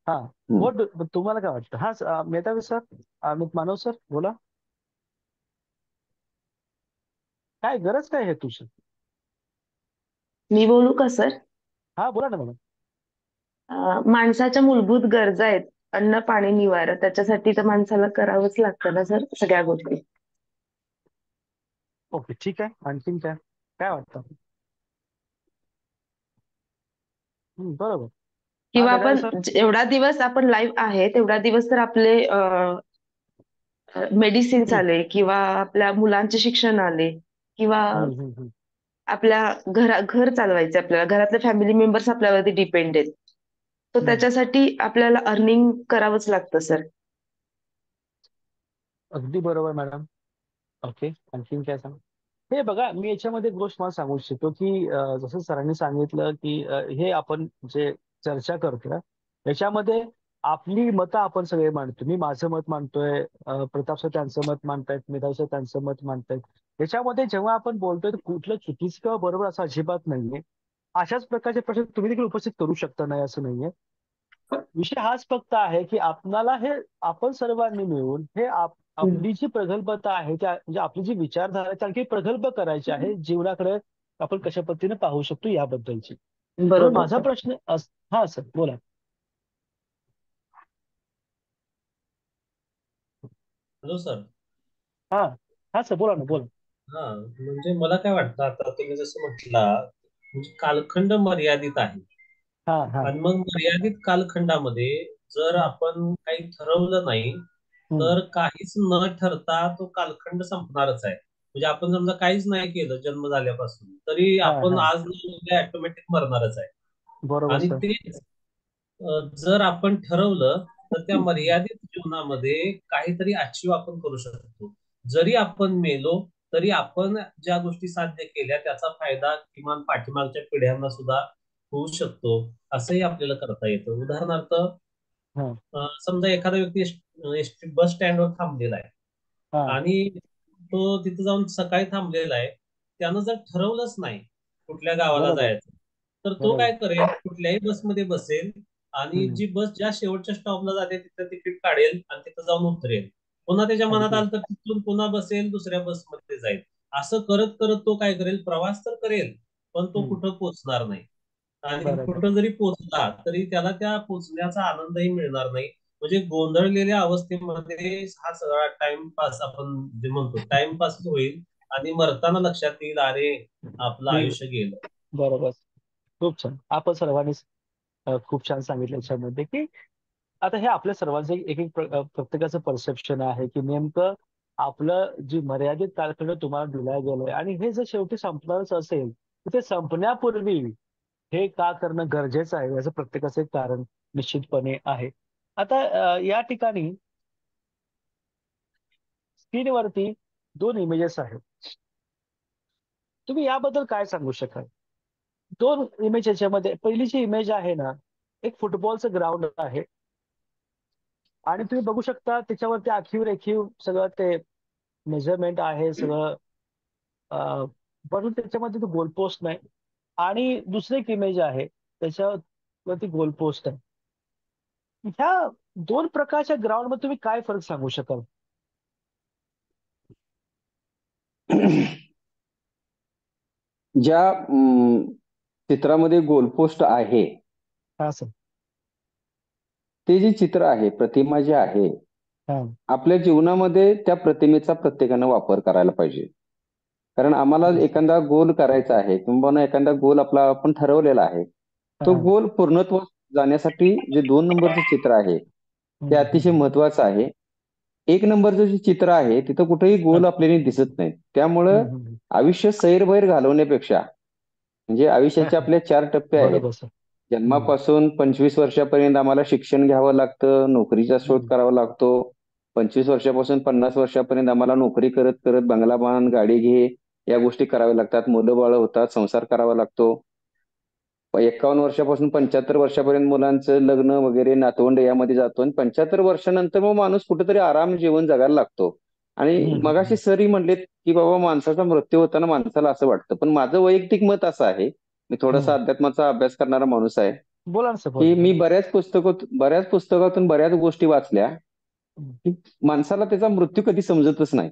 हा. हं. तुम्हाला काय वाटतं? हा, मेधावी सर, अमित मानव सर, बोला. काय गरज काय हेतूची? मी बोलू का सर? हा, बोला ना मॅडम. माणसाच्या मूलभूत गरजा आहेत. अन्न, पाणी, निवारा. त्याच्यासाठी तर माणसाला करावंच लागतं ना सर सगळ्या गोष्टी. ओके, ठीक आहे. आणखीन काय काय वाटतं? बरोबर. हा, किंवा मेधावी आपण सर. एवढा दिवस आपण लाईव्ह आहे तेवढा दिवस तर आपले मेडिसिन्स हम्म, आले किंवा आपल्या मुलांचे शिक्षण आले किंवा हम्म, हम्म, हम्म, आपल्या घर चालवायचे, आपल्याला घरातले फॅमिली मेंबर्स आपल्यावरती डिपेंड आहेत. तर हम्म. त्याच्यासाठी आपल्याला अर्निंग करावंच लागतं सर. अगदी बरोबर मॅडम. ओके, आणखीन काय सांग? हे बघा, मी याच्यामध्ये एक गोष्ट मला सांगू इच्छितो की जसं सरांनी सांगितलं की हे आपण जे चर्चा करतोय याच्यामध्ये आपली मतं आपण सगळे मांडतो. मी माझं मत मांडतोय, प्रताप सर त्यांचं मत मांडतायत, मेधावी सर त्यांचं मत मांडतायत. याच्यामध्ये जेव्हा आपण बोलतोय तर कुठलं चुकीचं किंवा बरोबर असं अजिबात नाहीये. अशाच प्रकारचे प्रश्न तुम्ही देखील उपस्थित करू शकता, नाही असं नाहीये. विषय हाच फक्त आहे की आपणाला हे आपण सर्वांनी मिळून हे हम्म. आपली जी प्रगल्भता आहे त्या म्हणजे आपली जी विचारधारा आहे, आणखी प्रगल्भ करायची आहे जीवनाकडे. आपण कशा पद्धतीने पाहू शकतो याबद्दलची. म्हणून बरोबर माझा सर. प्रश्न हा सर, बोला. Hello sir. हा, हा सर, बोला ना, बोला. हा, म्हणजे मला काय वाटतं, आता तुम्ही जसं म्हटला म्हणजे कालखंड मर्यादित आहे. हा हा. आणि मग मर्यादित कालखंडामध्ये जर आपण काही ठरवलं नाही हम्म. तर काहीच न ठरता तो कालखंड संपणारच आहे. म्हणजे आपण समजा काहीच नाही केलं जन्म झाल्यापासून तरी हा आपण हा. आज न उद्या ऑटोमॅटिक मरणारच आहे. बरोबर आणि सर. तेच जर आपण ठरवलं तर त्या मर्यादित जीवनामध्ये काहीतरी अचीव आपण करू शकतो. जरी आपण मेलो तरी आपण ज्या गोष्टी साध्य केल्या त्याचा फायदा किमान पाठीमागच्या पिढ्यांना सुद्धा होऊ शकतो. असंही आपल्याला करता येतं. उदाहरणार्थ हा समजा एखादा व्यक्ती बस स्टँडवर थांबलेला आहे हा. आणि तो तिथे जाऊन सकाळी थांबलेला आहे. त्यानं जर ठरवलंच नाही कुठल्या गावाला बरोबर जायचं तर तो बरोबर. काय करेल, कुठल्याही बसमध्ये बसेल आणि हम्म. जी बस ज्या शेवटच्या स्टॉपला जाते तिथं तिकीट काढेल आणि तिथं जाऊन उतरेल. पुन्हा त्याच्या मनात अगदी. आलं तर तिथून पुन्हा बसेल, दुसऱ्या बसमध्ये जाईल. असं करत करत तो काय करेल, प्रवास तर करेल पण तो हम्म. कुठं पोहोचणार नाही. आणि बरोबर. कुठं जरी पोहोचला तरी त्याला त्या पोहोचण्याचा आनंदही मिळणार नाही. म्हणजे गोंधळलेल्या अवस्थेमध्ये हा सगळा टाइमपास आपण जे म्हणतो टाइमपासच होईल आणि मरताना लक्षात येईल अरे आपलं मी आयुष्य गेलं. बरोबर. खूप छान. आपण सर्वांनी खूप छान सांगितलं याच्यामध्ये की आता हे आपल्या सर्वांचं एक एक प्रत्येकाचं परसेप्शन आहे की नेमकं आपलं जी मर्यादित कालखंड तुम्हाला दिला गेलाय आणि हे जर शेवटी संपणारच असेल तर ते संपण्यापूर्वी हे का करणं गरजेचं आहे याचं प्रत्येकाचं एक कारण निश्चितपणे आहे. आता या ठिकाणी स्क्रीनवरती 2 इमेजेस आहेत. तुम्ही याबद्दल काय सांगू शकाल? 2 इमेज याच्यामध्ये पहिली जी इमेज आहे ना, एक फुटबॉलचं ग्राउंड आहे आणि तुम्ही बघू शकता त्याच्यावरती आखीव रेखीव सगळं ते मेजरमेंट आहे सगळं अ, पण त्याच्यामध्ये तो गोल पोस्ट नाही आणि दुसरी एक इमेज आहे त्याच्यावरती गोल पोस्ट आहे. ह्या 2 प्रकारच्या ग्राउंडमध्ये तुम्ही काय फरक सांगू शकाल? ज्या चित्रामध्ये गोलपोस्ट आहे हां सर. ते जे चित्र आहे, प्रतिमा जी आहे, हां. आपल्या जीवनामध्ये त्या प्रतिमेचा प्रत्येकानं वापर करायला पाहिजे. कारण आम्हाला येस. एखादा गोल करायचा आहे किंवा एखादा गोल आपला आपण ठरवलेला आहे. तो हां. गोल पूर्णत्वास जाण्यासाठी जे 2 नंबरचं चित्र आहे, हं, ते हं, अतिशय हं. महत्वाचं आहे. 1 नंबरचं जे चित्र आहे, तिथं कुठेही हां. गोल आपल्याला दिसत नाहीत. त्यामुळं हं, हं, आयुष्य सैर-वैर घालवण्यापेक्षा म्हणजे आयुष्याचे हं. आपले 4 टप्पे आहेत. बरोबर सर. हं, जन्मापासून 25 वर्षापर्यंत आम्हाला शिक्षण घ्यावं लागतं, नोकरीचा शोध हं. करावा लागतो. 25 वर्षापासून 50 वर्षापर्यंत आम्हाला नोकरी करत करत बंगला बांध, गाडी घे, या गोष्टी कराव्या लागतात. मुलं-बाळं होतात, संसार करावा लागतो. 51 वर्षापासून 75 वर्षापर्यंत मुलांचं लग्न वगैरे नातवंड यामध्ये जातो आणि 75 वर्षानंतर मग माणूस कुठेतरी आराम जीवन जगायला लागतो. आणि हं, हं, मगाशी हं. सरही म्हणलेत, की बाबा माणसाचा मृत्यू होताना माणसाला असं वाटतं. पण माझं वैयक्तिक मत असं आहे, मी थोडासा हं. अध्यात्माचा अभ्यास करणारा माणूस आहे, बोला ना सर, की बोला, मी बोला. बऱ्याच पुस्तकातून बऱ्याच गोष्टी वाचल्या, हं. की माणसाला त्याचा मृत्यू कधी समजतच नाही.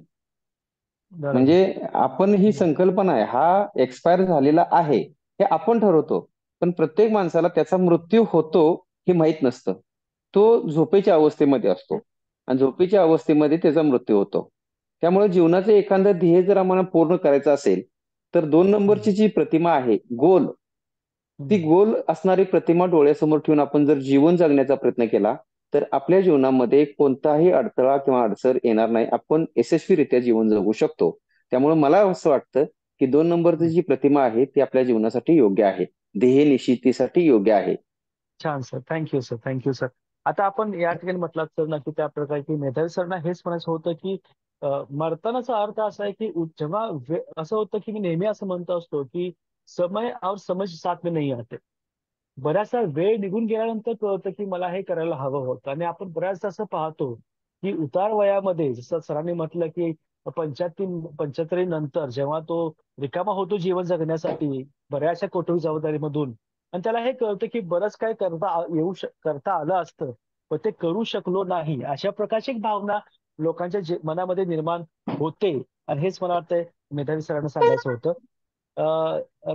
बरोबर. म्हणजे आपण ही हं. संकल्पना आहे, हा एक्सपायर झालेला आहे, हे आपण ठरवतो. पण प्रत्येक माणसाला त्याचा मृत्यू होतो हे माहीत नसतं. तो झोपेच्या अवस्थेमध्ये असतो आणि झोपेच्या अवस्थेमध्ये त्याचा मृत्यू होतो. त्यामुळे जीवनाचं एखादं ध्येय जर आम्हाला पूर्ण करायचं असेल, तर 2 हं. नंबरची जी प्रतिमा आहे, गोल, ती हं. गोल असणारी प्रतिमा डोळ्यासमोर ठेवून आपण जर जीवन जगण्याचा प्रयत्न केला, तर आपल्या जीवनामध्ये कोणताही अडथळा किंवा अडसर येणार नाही. आपण यशस्वीरित्या जीवन जगू शकतो. त्यामुळे मला असं वाटतं, की 2 नंबरची हं. जी प्रतिमा आहे, ती आपल्या जीवनासाठी योग्य आहे. ध्येय निश्चितीसाठी योग्य आहे. छान sir. Thank you sir. Thank you sir. आता आपण या ठिकाणी म्हटलात सर ना, की त्या प्रकारे की मेधावी सरांना हेच म्हणायचं होतं, की मरतानाचा अर्थ असा आहे, की जेव्हा असं होतं, की मी नेहमी असं म्हणत असतो, की समय और समझ साथ में नहीं आते. बराचसा वेळ निघून गेल्यानंतर कळतं, की मला हे करायला हवं होतं आणि आपण बऱ्याचदा असं पाहतो, की उतार वयामध्ये जसं सरांनी म्हटलं, की 75 नंतर जेव्हा तो रिकामा होतो जीवन जगण्यासाठी बऱ्याचशा कौटुंबिक जबाबदारीमधून आणि त्याला हे कळतं, की बरंच काही करता आलं असतं, पण ते करू शकलो नाही. अशा प्रकारची एक भावना लोकांच्या मनामध्ये निर्माण होते आणि हेच मला वाटतंय मेधावी सरांना सांगायचं होतं.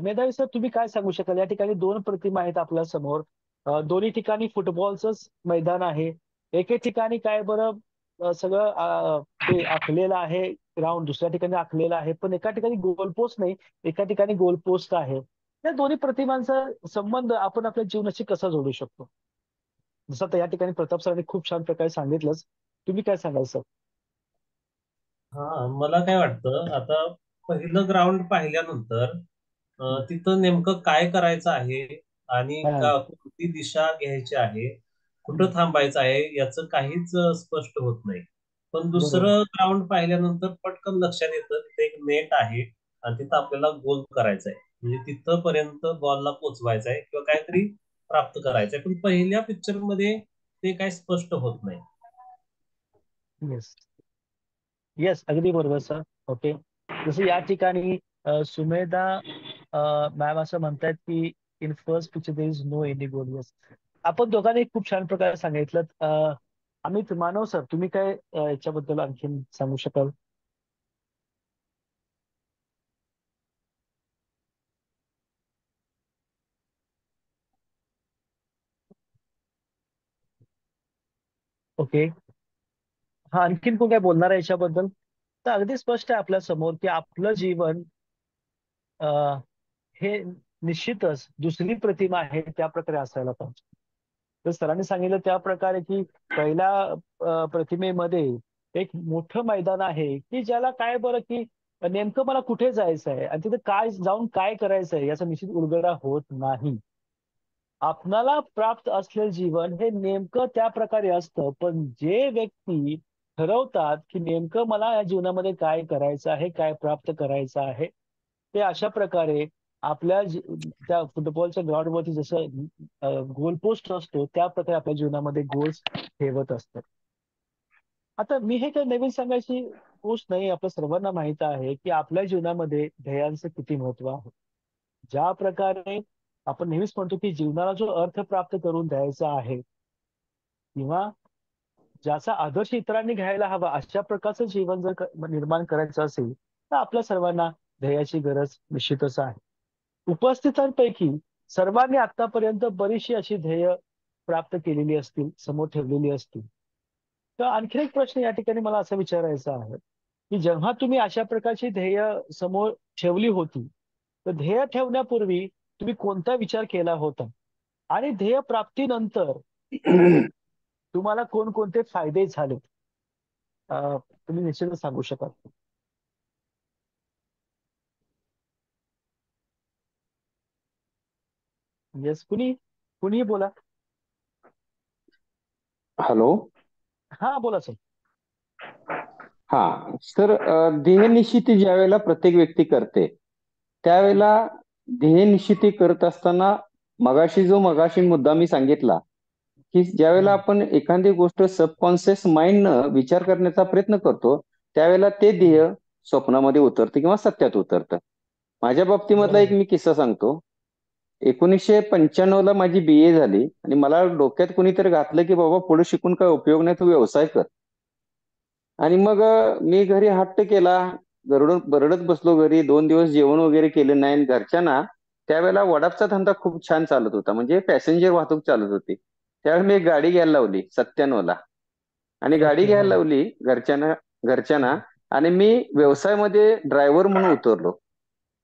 मेधावी सर तुम्ही काय सांगू शकाल? या ठिकाणी 2 प्रतिमा आहेत आपल्या समोर. दोन्ही ठिकाणी फुटबॉलचंच मैदान आहे. एके ठिकाणी काय बरं सगळं ते आखलेलं आहे ग्राउंड, दुसऱ्या ठिकाणी आखलेलं आहे. पण एका ठिकाणी गोल पोस्ट नाही, एका ठिकाणी गोल पोस्ट आहे. या दोन्ही प्रतिमांचा संबंध आपण आपल्या जीवनाशी कसा जोडू शकतो? जसं आता या ठिकाणी प्रताप सरांनी खूप छान प्रकारे सांगितलंच. तुम्ही काय सांगाल सर? हा, मला काय वाटतं आता पहिलं ग्राउंड पाहिल्यानंतर तिथं नेमकं काय करायचं आहे आणि हा, कोणती दिशा घ्यायची आहे, हम्म, कुठं थांबायचं आहे याचं काहीच स्पष्ट होत नाही. पण बरोबर. दुसरं ग्राउंड पाहिल्यानंतर पटकन लक्षात येतं तिथे एक नेट आहे आणि तिथं आपल्याला गोल करायचा आहे, म्हणजे तिथपर्यंत बॉलला पोहोचवायचा आहे किंवा काहीतरी प्राप्त करायचं आहे. पण पहिल्या पिक्चर मध्ये ते काही स्पष्ट होत नाही. येस, येस, अगदी बरोबर सर. ओके. जसं या ठिकाणी सुमेधा मॅम असं म्हणतायत की in first picture there is no any goal. Yes, आपण दोघांनी खूप छान प्रकारे सांगितलं. अमित मानव सर, तुम्ही काय याच्याबद्दल आणखीन सांगू शकाल? ओके. हा, आणखीन कोण काय बोलणार आहे याच्याबद्दल? तर अगदी स्पष्ट आहे आपल्या समोर की आपलं जीवन अ, हे निश्चितच दुसरी प्रतिमा आहे त्या प्रकारे असायला पाहिजे. तर सरांनी सांगितलं त्या प्रकारे की पहिल्या प्रतिमेमध्ये एक मोठं मैदान आहे की ज्याला काय बरं की नेमकं मला कुठे जायचं आहे आणि तिथे काय जाऊन काय करायचं आहे याचा निश्चित उलगडा होत नाही. आपणाला प्राप्त असलेलं जीवन हे नेमकं त्या प्रकारे असतं, पण जे व्यक्ती ठरवतात की नेमकं मला या जीवनामध्ये काय करायचं आहे, काय प्राप्त करायचं आहे, ते अशा प्रकारे आपल्या त्या फुटबॉलच्या ग्राउंडवरती जसं गोल पोस्ट असतो त्या प्रकारे आपल्या जीवनामध्ये गोल्स ठेवत असतात. आता मी हे काही नवीन सांगायची गोष्ट नाही. आपल्या सर्वांना माहित आहे की आपल्या जीवनामध्ये ध्येयांचं किती महत्व आहे. ज्या प्रकारे आपण नेहमीच म्हणतो की जीवनाला जो अर्थ प्राप्त करून द्यायचा आहे किंवा ज्याचा आदर्श इतरांनी घ्यायला हवा अशा प्रकारचं जीवन जर निर्माण करायचं असेल तर आपल्या सर्वांना ध्येयाची गरज निश्चितच आहे. उपस्थितांपैकी सर्वांनी आतापर्यंत बरीचशी अशी ध्येय प्राप्त केलेली असतील, समोर ठेवलेली असतील. तर आणखी एक प्रश्न या ठिकाणी मला असा विचारायचा आहे की जेव्हा तुम्ही अशा प्रकारची ध्येय समोर ठेवली होती, तर ध्येय ठेवण्यापूर्वी तुम्ही कोणता विचार केला होता आणि ध्येय प्राप्तीनंतर तुम्हाला कोणकोणते फायदे झाले? तुम्ही निश्चितच सांगू शकाल. येस, कुणीही बोला. हॅलो. हा, बोला सर. हा सर, ध्येय निश्चिती ज्या वेळेला प्रत्येक व्यक्ती करते त्यावेळेला ध्येय निश्चिती करत असताना मगाशी मुद्दा मी सांगितला की ज्यावेळेला हम्म, आपण एखादी गोष्ट सबकॉन्शियस माइंडनं विचार करण्याचा प्रयत्न करतो त्यावेळेला ते हम्म. ध्येय स्वप्नामध्ये उतरतं किंवा सत्यात उतरतं. माझ्या बाबतीमधला एक बरोबर. मी किस्सा सांगतो. 1995ला माझी BA झाली आणि मला डोक्यात कोणीतरी घातलं की बाबा पुढे शिकून काय उपयोग नाही, तू व्यवसाय कर. आणि मग मी घरी हट्ट केला, बरडत बसलो घरी. 2 दिवस जेवण वगैरे केलं नाही आणि घरच्यांना त्यावेळेला वडापचा धंदा खूप छान चालत होता, म्हणजे पॅसेंजर वाहतूक चालत होती. त्यावेळेला मी एक गाडी घ्यायला लावली 97ला आणि गाडी ओके. घ्यायला हो. लावली घरच्यांना हम्म, आणि मी हम्म, व्यवसायामध्ये ड्रायव्हर म्हणून उतरलो.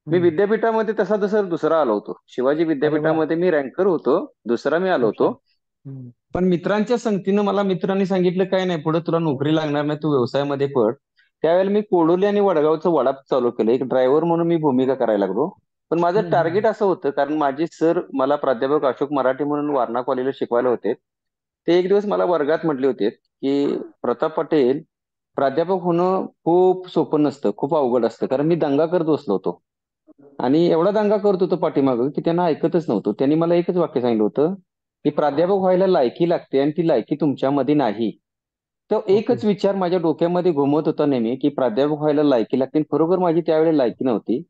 मी हम्म. विद्यापीठामध्ये तसा तसा दुसरा आलो होतो. शिवाजी अरे वा, विद्यापीठामध्ये मी रँकर होतो, दुसरा मी आलो खूप छान. होतो. हम्म, पण मित्रांच्या संगतीनं मला मित्रांनी सांगितलं काय नाही, पुढे तुला नोकरी लागणार नाही, तू व्यवसायामध्ये पड. त्यावेळेला मी कोडोली आणि वडगावचं वडाप चालू केलं. एक ड्रायव्हर म्हणून मी भूमिका करायला लागलो. पण माझं हम्म, टार्गेट असं होतं, कारण माझे सर मला प्राध्यापक अशोक मराठे म्हणून वारणा कॉलेजला शिकवायला होते. ते एक दिवस मला वर्गात म्हटले होते की प्रताप पाटील, प्राध्यापक होणं खूप सोपं नसतं, खूप अवघड असतं. कारण मी दंगा करत बसलो होतो आणि एवढा दंगा करत होतो पाठीमागं की त्यांना ऐकतच नव्हतं. त्यांनी मला एकच वाक्य सांगितलं होतं की प्राध्यापक व्हायला लायकी लागते आणि ती लायकी तुमच्यामध्ये नाही. तो ओके. एकच विचार माझ्या डोक्यामध्ये घुमत होता नेहमी की प्राध्यापक व्हायला लायकी लागते, आणि खरोखर माझी त्यावेळी लायकी नव्हती.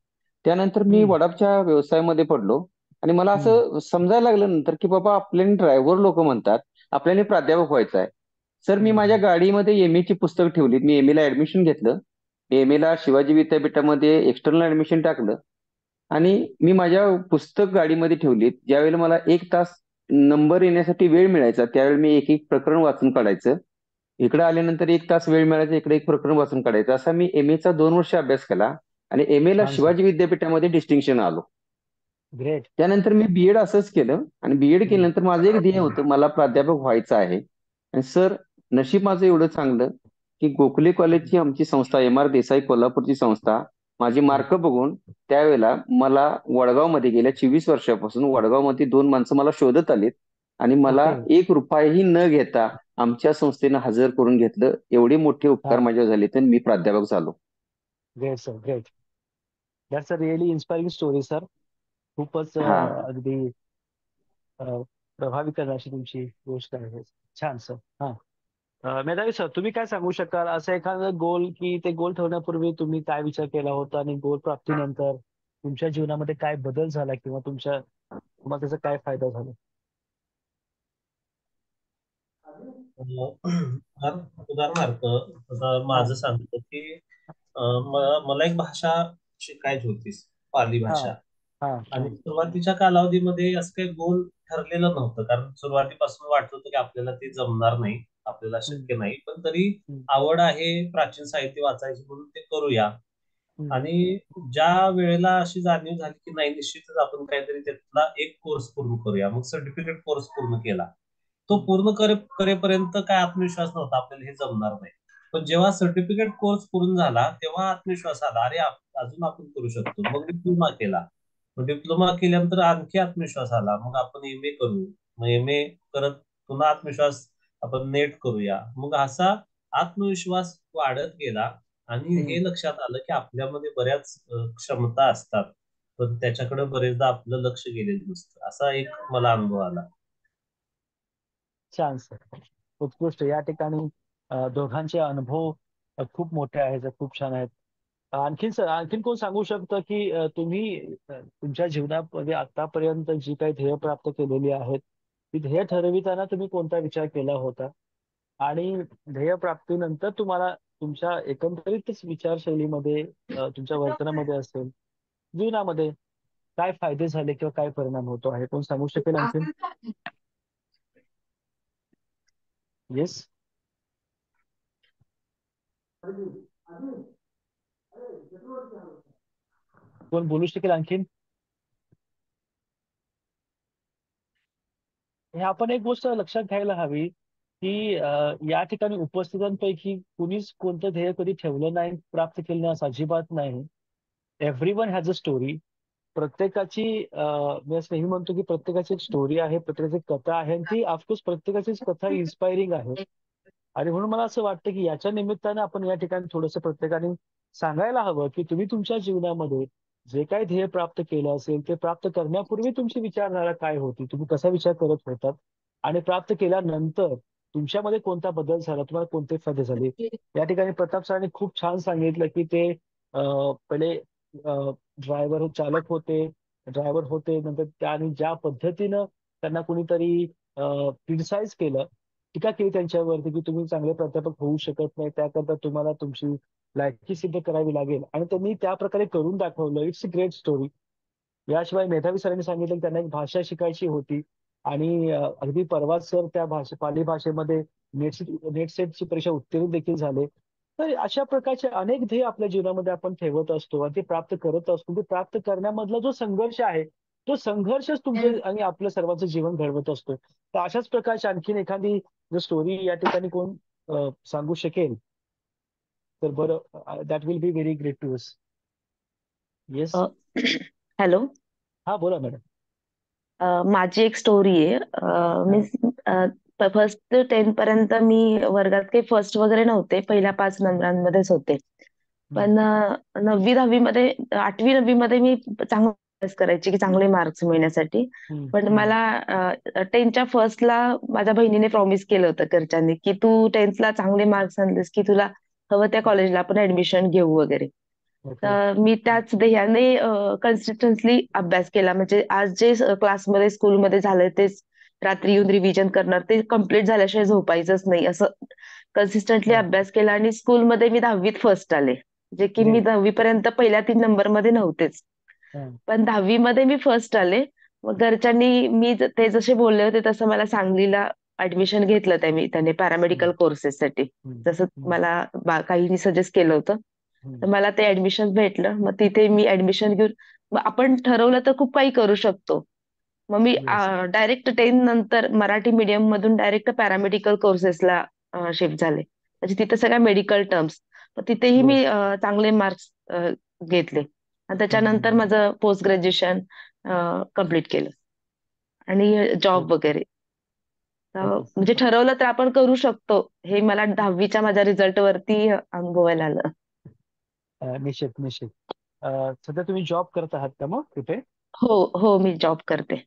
त्यानंतर मी हम्म, वडापच्या व्यवसायामध्ये पडलो आणि मला हम्म, असं समजायला लागलं नंतर की बाबा आपल्याला ड्रायव्हर लोक म्हणतात आपल्याला प्राध्यापक व्हायचं आहे. सर, मी माझ्या हम्म. गाडीमध्ये MA ची पुस्तकं ठेवली. मी MA ला ऍडमिशन घेतलं. MA ला शिवाजी विद्यापीठामध्ये एक्सटर्नल ऍडमिशन टाकलं आणि मी माझ्या पुस्तक गाडीमध्ये ठेवलीत. ज्यावेळेला मला 1 तास नंबर येण्यासाठी वेळ मिळायचा त्यावेळी मी एक एक प्रकरण वाचून काढायचं. इकडे आल्यानंतर 1 तास वेळ मिळायचा, इकडे एक प्रकरण वाचून काढायचं. असा मी MA चा 2 वर्ष अभ्यास केला आणि MA ला छान सर. शिवाजी विद्यापीठामध्ये डिस्टिंक्शन आलो. ग्रेट. त्यानंतर मी बीएड असंच केलं आणि बीएड केल्यानंतर माझं एक ध्येय होतं, मला प्राध्यापक व्हायचं आहे. आणि सर, नशीब माझं एवढं चांगलं की गोखले कॉलेजची आमची संस्था, एम आर देसाई कोल्हापूरची संस्था, माझी मार्क बघून त्यावेळेला मला वडगावमध्ये गेल्या 24 वर्षापासून वडगावमध्ये 2 माणसं मला शोधत आलीत आणि मला ओके. 1 रुपयाही न घेता आमच्या संस्थेनं हजर करून घेतलं. एवढे मोठे उपकार हा. माझ्यावर झाले तर मी प्राध्यापक झालो. Great sir, great. That's a really inspiring story sir. खूपच हा. अगदी प्रभावित करण्याची तुमची गोष्ट आहे. छान सर. हा. मेधावी सर, तुम्ही काय सांगू शकाल असं एखादं गोल, की ते गोल ठेवण्यापूर्वी तुम्ही काय विचार केला होता आणि गोल प्राप्तीनंतर तुमच्या जीवनामध्ये काय बदल झाला किंवा तुम्हाला त्याचा काय फायदा झाला? उदाहरणार्थ आता हा. माझं सांगतो की मला एक भाषा शिकायची होती, पाली हा. भाषा. हा. आणि हा. सुरुवातीच्या कालावधीमध्ये असं काही गोल ठरलेलं नव्हतं, कारण सुरुवातीपासून वाटत होतं की आपल्याला ते जमणार नाही, आपल्याला हम्म, शक्य नाही. पण तरी हम्म, आवड आहे प्राचीन साहित्य वाचायची म्हणून ते करूया. हम्म, आणि ज्या वेळेला अशी जाणीव झाली की नाही, निश्चितच आपण काहीतरी त्यातला एक कोर्स पूर्ण करूया, मग सर्टिफिकेट कोर्स पूर्ण केला. तो हम्म. पूर्ण करेपर्यंत काय आत्मविश्वास नव्हता आपल्याला हे जमणार नाही. पण जेव्हा सर्टिफिकेट कोर्स पूर्ण झाला तेव्हा आत्मविश्वास आला, अरे अजून आपण करू शकतो. मग डिप्लोमा केला. मग डिप्लोमा केल्यानंतर आणखी आत्मविश्वास आला, मग आपण एम ए करू. मग एम ए करत पुन्हा आत्मविश्वास, आपण नेट करूया. मग असा आत्मविश्वास वाढत गेला आणि हम्म. हे लक्षात आलं की आपल्यामध्ये बऱ्याच क्षमता असतात, पण त्याच्याकडे बरेचदा आपलं लक्ष गेलेलं नसतं. असा एक मला अनुभव आला. छान सर. उत्कृष्ट. या ठिकाणी दोघांचे अनुभव खूप मोठे आहेत, खूप छान आहेत. आणखीन सर, आणखीन कोण सांगू शकतं की तुम्ही तुमच्या जीवनामध्ये आतापर्यंत जी काही ध्येय प्राप्त केलेली आहेत, ती ध्येय ठरविताना तुम्ही कोणता विचार केला होता? आणि ध्येय प्राप्तीनंतर तुम्हाला तुमच्या एकंदरीतच विचारशैलीमध्ये, तुमच्या वर्तनामध्ये असेल, जीवनामध्ये काय फायदे झाले किंवा काय परिणाम होतो आहे? कोण सांगू शकेल आणखीन? येस. कोण बोलू शकेल आणखीन? हे आपण एक गोष्ट लक्षात घ्यायला हवी की या ठिकाणी उपस्थितांपैकी कुणीच कोणतं ध्येय कधी ठेवलं नाही, प्राप्त केलं नाही असं अजिबात नाही. Everyone has a story. प्रत्येकाची मी असं नेहमी म्हणतो की प्रत्येकाची एक स्टोरी आहे, प्रत्येकाची कथा आहे आणि ती ऑफकोर्स प्रत्येकाचीच कथा इन्स्पायरिंग आहे. आणि म्हणून मला असं वाटतं की याच्या निमित्तानं आपण या ठिकाणी थोडंसं प्रत्येकाने सांगायला हवं की तुम्ही तुमच्या जीवनामध्ये जे काही ध्येय प्राप्त केलं असेल ते प्राप्त करण्यापूर्वी तुमची विचारधारा काय होती, तुम्ही कसा विचार करत होतात आणि प्राप्त केल्यानंतर तुमच्यामध्ये कोणता बदल झाला, तुम्हाला कोणते फायदे झाले. या ठिकाणी प्रताप सरांनी खूप छान सांगितलं की ते पहिले ड्रायव्हर चालक होते, ड्रायव्हर होते, नंतर त्याने ज्या पद्धतीनं त्यांना कुणीतरी क्रिटिसाइज केलं, टीका केली त्यांच्यावरती की तुम्ही चांगले प्राध्यापक होऊ शकत नाही, त्याकरता तुम्हाला तुमची लायकी सिद्ध करावी लागेल आणि त्यांनी त्या प्रकारे करून दाखवलं. It's a great story. याशिवाय मेधावी सरांनी सांगितलं की त्यांना एक भाषा शिकायची होती आणि अगदी परवाच सर त्या पाली भाषेमध्ये नेट सेटची परीक्षा उत्तीर्ण देखील झाले. तर अशा प्रकारचे अनेक ध्येय आपल्या जीवनामध्ये आपण ठेवत असतो आणि ते प्राप्त करत असतो. ते प्राप्त करण्यामधला जो संघर्ष आहे, तो संघर्षच तुमचं आणि आपलं सर्वांचं जीवन घडवत असतो. तर अशाच प्रकारची आणखीन एखादी स्टोरी या ठिकाणी कोण सांगू शकेल तर बरं, that will be very great to us. Yes. Hello. हा, बोला मॅडम. माझी एक स्टोरी आहे. हा. मी फर्स्ट ते 10 पर्यंत मी वर्गात काही फर्स्ट वगैरे नव्हते, पहिल्या 5 नंबरांमध्येच होते. हम्म, पण 9वी-10वी मध्ये, 8वी-9वी मध्ये मी चांगला अभ्यास करायची की चांगले मार्क्स मिळण्यासाठी. हम्म, पण हम्म, मला 10च्या फर्स्टला माझ्या बहिणीने प्रॉमिस केलं होतं घरच्यांनी की तू 10thला चांगले मार्क्स आणलेस की तुला हवं त्या कॉलेजला आपण ऍडमिशन घेऊ वगैरे. ओके. तर मी त्याच ध्येयाने कन्सिस्टन्टली अभ्यास केला. म्हणजे आज जे क्लासमध्ये स्कूलमध्ये झालंय तेच रात्री येऊन रिव्हिजन करणार, ते कम्प्लीट झाल्याशिवाय झोपायचंच नाही, असं कन्सिस्टंटली अभ्यास केला आणि स्कूलमध्ये मी 10वीत फर्स्ट आले. जे की मी ग्रेट. 10वी पर्यंत पहिल्या 3 नंबरमध्ये नव्हतेच. हा. पण 10वी मध्ये मी फर्स्ट आले. मग घरच्यांनी ते जसे बोलले होते तसं मला सांगलीला ऍडमिशन घेतलं त्याने पॅरामेडिकल हम्म, कोर्सेससाठी. हम्म, जसं हम्म, मला काहींनी सजेस्ट केलं होतं. तर हम्म, मला ते ऍडमिशन भेटलं. मग तिथे मी ऍडमिशन घेऊन मग आपण ठरवलं तर खूप काही करू शकतो. मग मी येस. डायरेक्ट 10 नंतर मराठी मीडियम मधून डायरेक्ट पॅरामेडिकल कोर्सेसला शिफ्ट झाले. म्हणजे तिथे सगळ्या मेडिकल टर्म्स. तिथेही मी येस. चांगले मार्क्स घेतले आणि त्याच्यानंतर माझं पोस्ट ग्रॅज्युएशन कम्प्लीट केलं आणि जॉब वगैरे. म्हणजे ठरवलं तर आपण करू शकतो हे मला 10वीच्या माझ्या रिझल्ट वरती अनुभवायला आलं. निश्चित निश्चित. सध्या तुम्ही जॉब करत आहात का मग तिथे? हो हो, मी जॉब करते.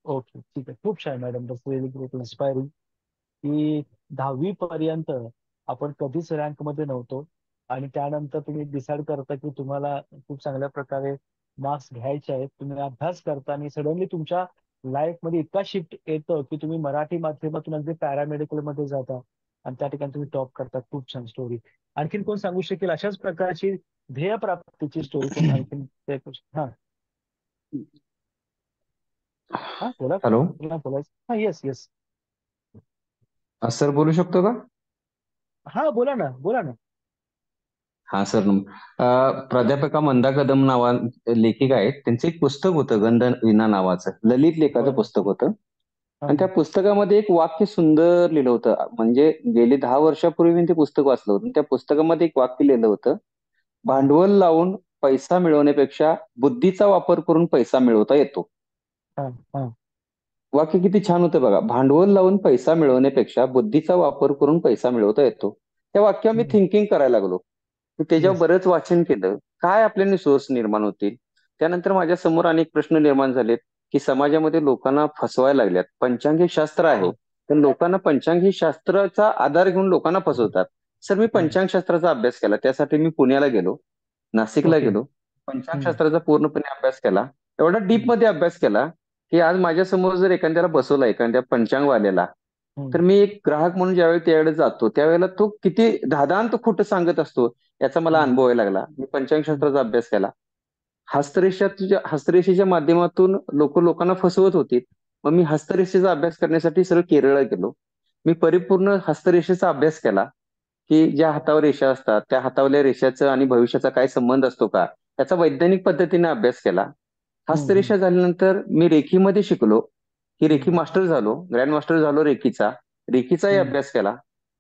ओके, ठीक आहे. खूप छान madam. That's really great, inspiring. की 10वी पर्यंत आपण कधीच रँक मध्ये नव्हतो आणि त्यानंतर तुम्ही डिसाईड करता की तुम्हाला खूप चांगल्या प्रकारे मार्क्स घ्यायचे आहेत. तुम्ही अभ्यास करता आणि सडनली तुमच्या लाईफ मध्ये इतका शिफ्ट येतं की तुम्ही मराठी माध्यमातून अगदी पॅरामेडिकल मध्ये जाता आणि त्या ठिकाणी तुम्ही टॉप करता. खूप छान स्टोरी. आणखीन कोण सांगू शकेल अशाच प्रकारची ध्येय प्राप्तीची स्टोरी? कोण आणखीन हा हा बोला. हॅलो. पुन्हा बोलायचं. हा, येस येस. सर बोलू शकतो का? हा, बोला ना बोला ना. हा सर. प्राध्यापिका मंदा कदम लेखिका आहेत, त्यांचं एक पुस्तक होतं गंध विना नावाचं, ललित लेखाचं बरं. पुस्तक होतं. हा आणि त्या पुस्तकामध्ये एक वाक्य सुंदर लिहिलं होतं. म्हणजे गेली 10 वर्षापूर्वी मी ते पुस्तक वाचलं होतं. त्या पुस्तकामध्ये एक वाक्य लिहिलं होतं, भांडवल लावून पैसा मिळवण्यापेक्षा बुद्धीचा वापर करून पैसा मिळवता येतो. हा हा. वाक्य किती छान होतं बघा. भांडवल लावून पैसा मिळवण्यापेक्षा बुद्धीचा वापर करून पैसा मिळवता येतो. त्या वाक्यावर मी थिंकिंग करायला लागलो. मी त्याच्यावर येस. बरंच वाचन केलं. काय आपल्याला सोर्स निर्माण होतील. त्यानंतर माझ्या समोर अनेक प्रश्न निर्माण झालेत की समाजामध्ये लोकांना फसवायला लागल्यात. पंचांगिक शास्त्र आहे, तर लोकांना पंचांगिक शास्त्राचा आधार घेऊन लोकांना फसवतात. सर, मी पंचांग शास्त्राचा अभ्यास केला. त्यासाठी मी पुण्याला गेलो, नाशिकला ओके. गेलो. पंचांग शास्त्राचा पूर्णपणे अभ्यास केला. एवढा डीप मध्ये अभ्यास केला की आज माझ्या समोर जर एखाद्याला बसवला, एखाद्या पंचांगवाल्याला, तर मी एक ग्राहक म्हणून ज्यावेळी त्यावेळेला जातो त्यावेळेला तो किती धादांत खोटं सांगत असतो याचा मला अनुभव यायला लागला. मी पंचांगशास्त्राचा अभ्यास केला. हस्तरेषेच्या माध्यमातून लोकांना फसवत होती. मग मी हस्तरेषेचा अभ्यास करण्यासाठी सरळ केरळला गेलो. मी परिपूर्ण हस्तरेषेचा अभ्यास केला की ज्या हातावर रेषा असतात त्या हातावल्या रेषाचा आणि भविष्याचा काय संबंध असतो का, याचा वैज्ञानिक पद्धतीने अभ्यास केला. हस्तरेषा झाल्यानंतर मी रेखीमध्ये शिकलो, की रेखी मास्टर झालो, ग्रँड मास्टर झालो रेखीचा. रेखीचाही अभ्यास केला.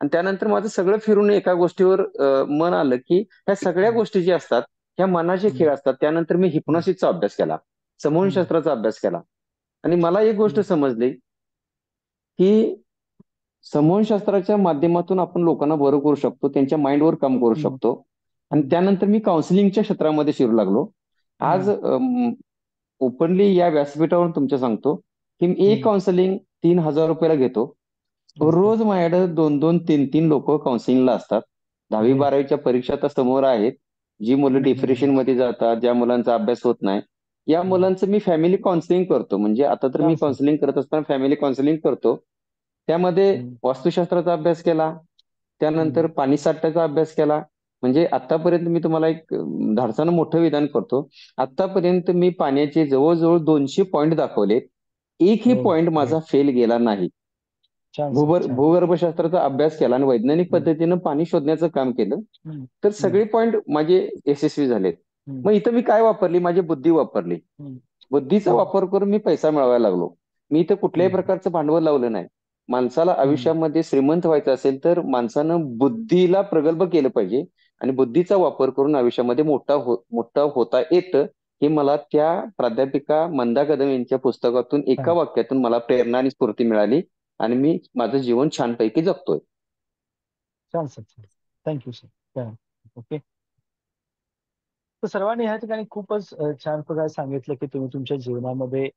आणि त्यानंतर माझं सगळं फिरून एका गोष्टीवर मन आलं की ह्या सगळ्या गोष्टी ज्या असतात ह्या मनाचे खेळ असतात. त्यानंतर मी हिप्नॉसिसचा अभ्यास केला, समूहशास्त्राचा अभ्यास केला. आणि मला एक गोष्ट समजली की समूहशास्त्राच्या माध्यमातून आपण लोकांना बरं करू शकतो, त्यांच्या माइंडवर काम करू शकतो. आणि त्यानंतर मी काउन्सिलिंगच्या क्षेत्रामध्ये शिरू लागलो. आज ओपनली या व्यासपीठावरून तुमच्या सांगतो की मी एक काउन्सिलिंग 3,000 रुपयाला घेतो. रोज माझ्याकडे 2-2, 3-3 लोक काउन्सिलिंगला असतात. 10वी-12वीच्या परीक्षा तर समोर आहेत. जी मुलं डिप्रेशन मध्ये जातात, ज्या मुलांचा अभ्यास होत नाही, या मुलांचं मी फॅमिली काउन्सिलिंग करतो. म्हणजे आता तर मी काउन्सिलिंग करत असताना फॅमिली काउन्सिलिंग करतो. त्यामध्ये वास्तुशास्त्राचा अभ्यास केला, त्यानंतर पाणीसाठ्याचा अभ्यास केला. म्हणजे आतापर्यंत मी तुम्हाला एक धाडसानं मोठं विधान करतो. आतापर्यंत मी पाण्याचे जवळजवळ 200 पॉईंट दाखवलेत. एकही पॉईंट माझा फेल गेला नाही. भूगर्भशास्त्राचा अभ्यास केला आणि वैज्ञानिक पद्धतीनं पाणी शोधण्याचं काम केलं, तर सगळे पॉईंट माझे यशस्वी झालेत. मग इथं मी काय वापरली? माझी बुद्धी वापरली. बुद्धीचा वापर करून मी पैसा मिळवायला लागलो. मी इथं कुठल्याही प्रकारचं भांडवल लावलं नाही. माणसाला आयुष्यामध्ये श्रीमंत व्हायचं असेल तर माणसानं बुद्धीला प्रगल्भ केलं पाहिजे आणि बुद्धीचा वापर करून आयुष्यामध्ये मोठा होता येतं. हे मला त्या प्राध्यापिका मंदा कदम यांच्या पुस्तकातून एका वाक्यातून मला प्रेरणा आणि स्फूर्ती मिळाली आणि मी माझं जीवन छानपैकी जगतोय. छान सर, थँक्यू सर. ओके. तर सर्वांनी ह्या ठिकाणी खूपच छान प्रकारे सांगितलं की तुम्ही तुमच्या जीवनामध्ये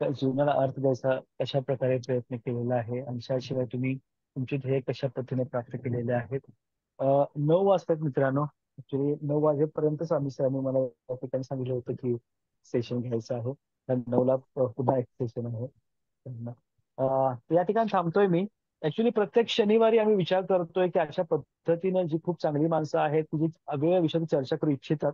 जीवनाला अर्थ द्यायचा कशा प्रकारे प्रयत्न केलेला आहे आणि त्याशिवाय तुम्ही तुमचे ध्येय कशा पद्धतीने प्राप्त केलेले आहेत. 9 वाजतात मित्रांनो. ऍक्च्युली 9 वाजेपर्यंतच आम्ही सरांनी मला या ठिकाणी सांगितलं होतं की सेशन घ्यायचं आहे. 9ला पुन्हा एक सेशन आहे. या ठिकाणी थांबतोय मी. ऍक्च्युली प्रत्येक शनिवारी आम्ही विचार करतोय की अशा पद्धतीनं जी खूप चांगली माणसं आहेत की जी वेगवेगळ्या विषयाची चर्चा करू इच्छितात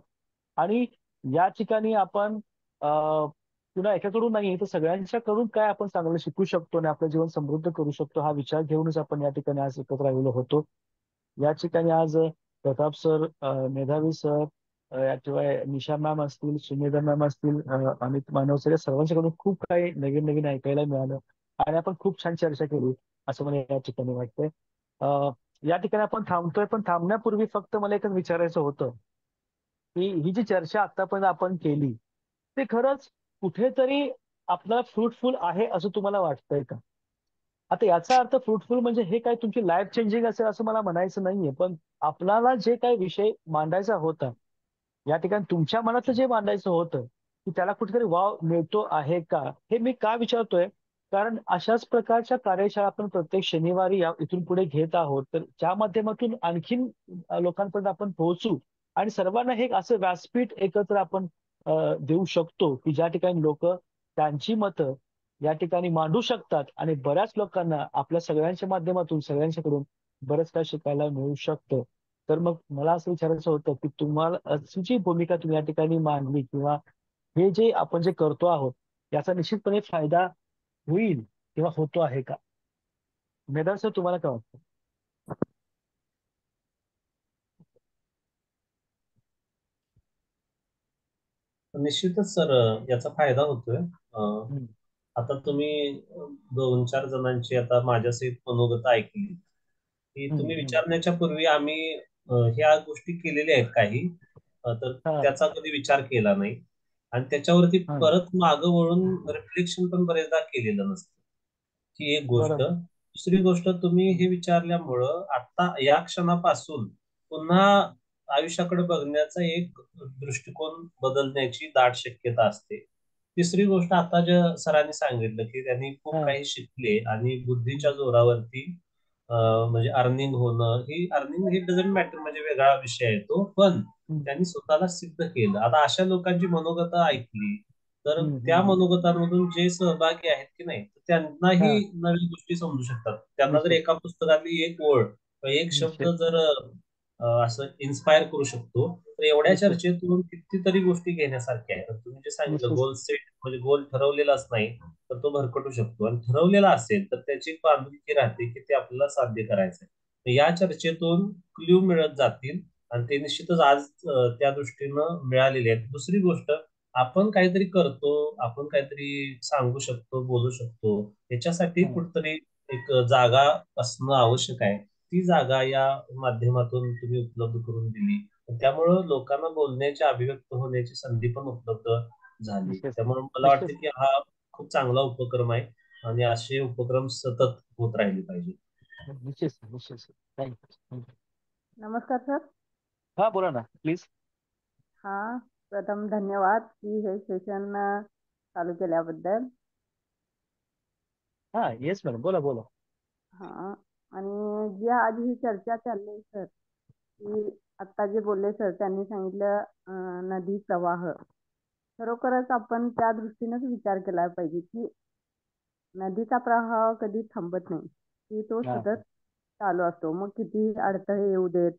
आणि या ठिकाणी आपण पुन्हा एकाकडून नाही तर सगळ्यांच्याकडून काय आपण चांगलं शिकू शकतो आणि आपलं जीवन समृद्ध करू शकतो हा विचार घेऊनच आपण या ठिकाणी आज एकत्र आलेलो होतो. या ठिकाणी आज प्रताप सर, मेधावी सर, याशिवाय निशा मॅम असतील, सुमेधा मॅम असतील, अमित मानवसरे या सर्वांच्याकडून खूप काही नवीन नवीन ऐकायला मिळालं आणि आपण खूप छान चर्चा केली असं मला या ठिकाणी वाटतंय. अ, या ठिकाणी आपण थांबतोय, पण थांबण्यापूर्वी फक्त मला एकच विचारायचं होतं की ही जी चर्चा आतापर्यंत आपण केली ते खरंच कुठेतरी आपल्याला फ्रुटफुल आहे असं तुम्हाला वाटतंय का? आता याचा अर्थ फ्रुटफुल म्हणजे हे काय तुमची लाईफ चेंजिंग असेल असं मला म्हणायचं नाहीये, पण आपल्याला जे काही विषय मांडायचा होता या ठिकाणी तुमच्या मनातलं जे मांडायचं होतं की त्याला कुठेतरी वाव मिळतो आहे का, हे मी का विचारतोय? कारण अशाच प्रकारच्या कार्यशाळा आपण प्रत्येक शनिवारी इथून पुढे घेत आहोत, तर त्या माध्यमातून आणखीन लोकांपर्यंत आपण पोहोचू आणि सर्वांना हे एक असं व्यासपीठ एकत्र आपण देऊ शकतो की ज्या ठिकाणी लोक त्यांची मतं या ठिकाणी मांडू शकतात आणि बऱ्याच लोकांना आपल्या सगळ्यांच्या माध्यमातून सगळ्यांच्याकडून बरंच काही शिकायला मिळू शकतं. तर मग मला असं विचारायचं होतं की तुम्हाला अशी जी भूमिका तुम्ही या ठिकाणी मांडली किंवा हे जे आपण जे करतो आहोत याचा निश्चितपणे फायदा होईल किंवा होतो आहे का? मेधार सर, तुम्हाला काय वाटतं? निश्चितच सर, याचा फायदा होतोय. हम्म, आता तुम्ही 2-4 जणांची आता माझ्यासहित मनोगत ऐकली की हम्म, तुम्ही हम्म. विचारण्याच्या पूर्वी आम्ही ह्या गोष्टी केलेल्या आहेत काही, तर हा, त्याचा कधी विचार केला नाही आणि त्याच्यावरती हा, परत मागं वळून रिफ्लेक्शन पण बरेचदा केलेलं नसतं. ही एक गोष्ट. बरोबर. दुसरी गोष्ट, तुम्ही हे विचारल्यामुळं आता या क्षणापासून पुन्हा आयुष्याकडे बघण्याचा एक दृष्टिकोन बदलण्याची दाट शक्यता असते. तिसरी गोष्ट, आता ज्या सरांनी सांगितलं की त्यांनी खूप हा, काही शिकले आणि बुद्धीच्या हम्म, जोरावरती म्हणजे अर्निंग होणं, ही अर्निंग हे डझंट मॅटर, म्हणजे वेगळा विषय आहे तो, पण हम्म, त्यांनी स्वतःला सिद्ध केलं. आता अशा लोकांची मनोगत ऐकली तर हम्म, त्या हम्म. मनोगतांमधून जे सहभागी आहेत की नाही, तर त्यांनाही हा, नवीन गोष्टी समजू शकतात. त्यांना जर निश्चित एका पुस्तकातली एक ओळ किंवा एक शब्द निश्चित जर असं इन्स्पायर करू शकतो, तर एवढ्या निश्चित चर्चेतून कितीतरी गोष्टी घेण्यासारख्या आहेत. तर तुम्ही जे सांगितलं निश्चित गोल सेट, म्हणजे गोल ठरवलेलाच नाही तर तो भरकटू शकतो, आणि ठरवलेला असेल तर त्याची एक बांधिलकी राहते की ते आपल्याला साध्य करायचं आहे. या चर्चेतून क्ल्यू मिळत जातील आणि ते निश्चितच आज त्या दृष्टीनं मिळालेले आहेत. दुसरी गोष्ट, आपण काहीतरी करतो, आपण काहीतरी सांगू शकतो, बोलू शकतो, याच्यासाठी हा, कुठतरी एक जागा असणं आवश्यक आहे. ती जागा या माध्यमातून तुम्ही उपलब्ध करून दिली, त्यामुळं लोकांना बोलण्याची, अभिव्यक्त होण्याची संधी पण उपलब्ध झाली. निश्चित त्यामुळे मला निश्चित वाटतं की हा खूप चांगला उपक्रम आहे आणि असे उपक्रम सतत होत राहिले पाहिजे. निश्चित निश्चित. थँक्यू. नमस्कार सर. हा, बोला ना प्लीज. हा, प्रथम धन्यवाद की हे सेशन चालू केल्याबद्दल. हा, येस मॅडम, बोला बोला. हा, आणि जी आज ही चर्चा चालली सर, की आता जे बोलले सर त्यांनी सांगितलं नदी प्रवाह. खरोखरच आपण त्या दृष्टीनेच विचार केला पाहिजे की नदीचा प्रवाह कधी थांबत नाही, की तो हा, सतत चालू असतो. मग किती अडथळे येऊ देत,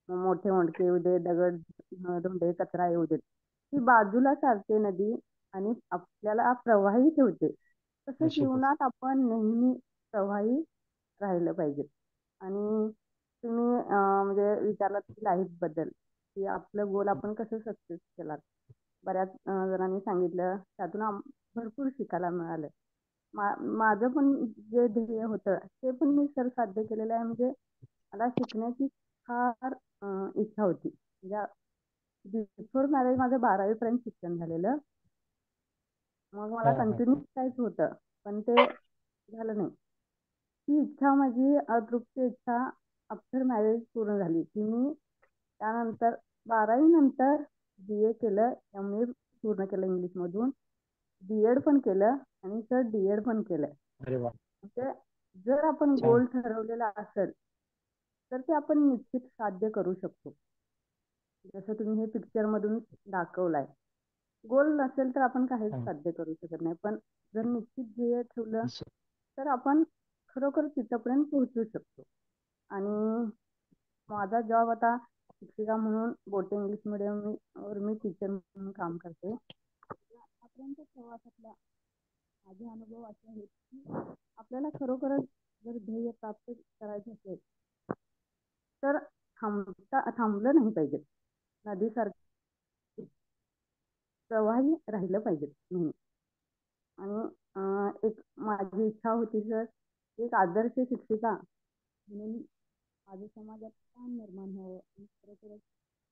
मग मोठे मोठे येऊ देत, दगड धोंडे कचरा येऊ देत, ती बाजूला सारते नदी आणि आपल्याला प्रवाही ठेवते. तसं निश्चितच. जीवनात आपण नेहमी प्रवाही राहिलं पाहिजे. आणि तुम्ही म्हणजे विचारलात की लाईफ बद्दल, की आपलं गोल आपण कसं सक्सेस केला. बऱ्याच जणांनी सांगितलं, त्यातून भरपूर शिकायला मिळालं. माझं पण जे ध्येय होतं ते पण मी सर साध्य केलेलं आहे. म्हणजे मला शिकण्याची फार इच्छा होती. म्हणजे बिफोर मॅरेज माझं 12वी पर्यंत शिक्षण झालेलं. मग मला हा, हा. कंटिन्यू शिकायचं होतं, पण ते झालं नाही. ती इच्छा, माझी अतृप्त इच्छा आफ्टर मॅरेज पूर्ण झाली, की मी त्यानंतर 12वी नंतर BA केलं, MA पूर्ण केलं इंग्लिशमधून, B.Ed पण केलं आणि सर D.Ed पण केलंय. अरे वा, म्हणजे जर आपण छान. गोल ठरवलेला असेल तर ते आपण निश्चित साध्य करू शकतो. जसं तुम्ही हे पिक्चर मधून दाखवलाय. गोल नसेल तर आपण काहीच हा, साध्य करू शकत नाही, पण जर निश्चित ध्येय ठेवलं निश्चित. तर आपण खरोखर तिथपर्यंत पोहोचू शकतो. आणि माझा जॉब आता शिक्षिका म्हणून बोटे इंग्लिश मिडियम वर मी टीचर म्हणून काम करते. आतापर्यंत प्रवासातला माझे अनुभव असे आहेत की आपल्याला खरोखरच जर ध्येय प्राप्त करायचे असेल तर थांबलं नाही पाहिजे. नदीसारखं प्रवाही राहिलं पाहिजे नेहमी. आणि एक माझी इच्छा होती सर, एक आदर्श शिक्षिका म्हणून माझ्या समाजात स्थान निर्माण व्हावं आणि खरोखरच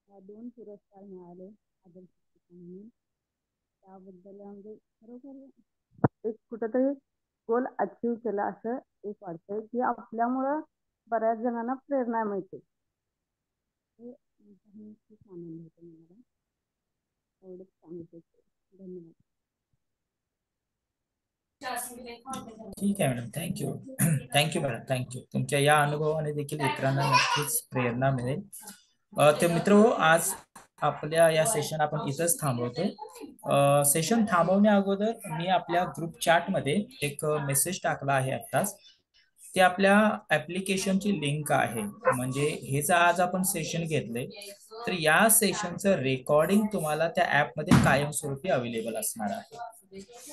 मला 2 पुरस्कार मिळाले आदर्श शिक्षिका म्हणून. त्याबद्दल म्हणजे खरोखर एक कुठंतरी गोल अचीव केला असं एक वाटतंय, की आपल्यामुळं बऱ्याच जणांना प्रेरणा मिळते. हे खूप आनंद होतो मला. एवढंच सांगितलं. धन्यवाद. ठीक आहे madam, thank you. Thank you madam, thank you. तुमच्या या अनुभवाने देखील इतरांना नक्कीच प्रेरणा मिळेल. ते मित्र, आज आपल्या या सेशन आपण इथंच थांबवतो. सेशन थांबवण्या अगोदर मी आपल्या ग्रुप चॅट मध्ये एक मेसेज टाकला आहे आत्ताच. ते आपल्या ऍप्लिकेशनची लिंक आहे. म्हणजे हे जर आज आपण सेशन घेतले तर या सेशनचं रेकॉर्डिंग तुम्हाला त्या ऍपमध्ये कायमस्वरूपी अवेलेबल असणार आहे.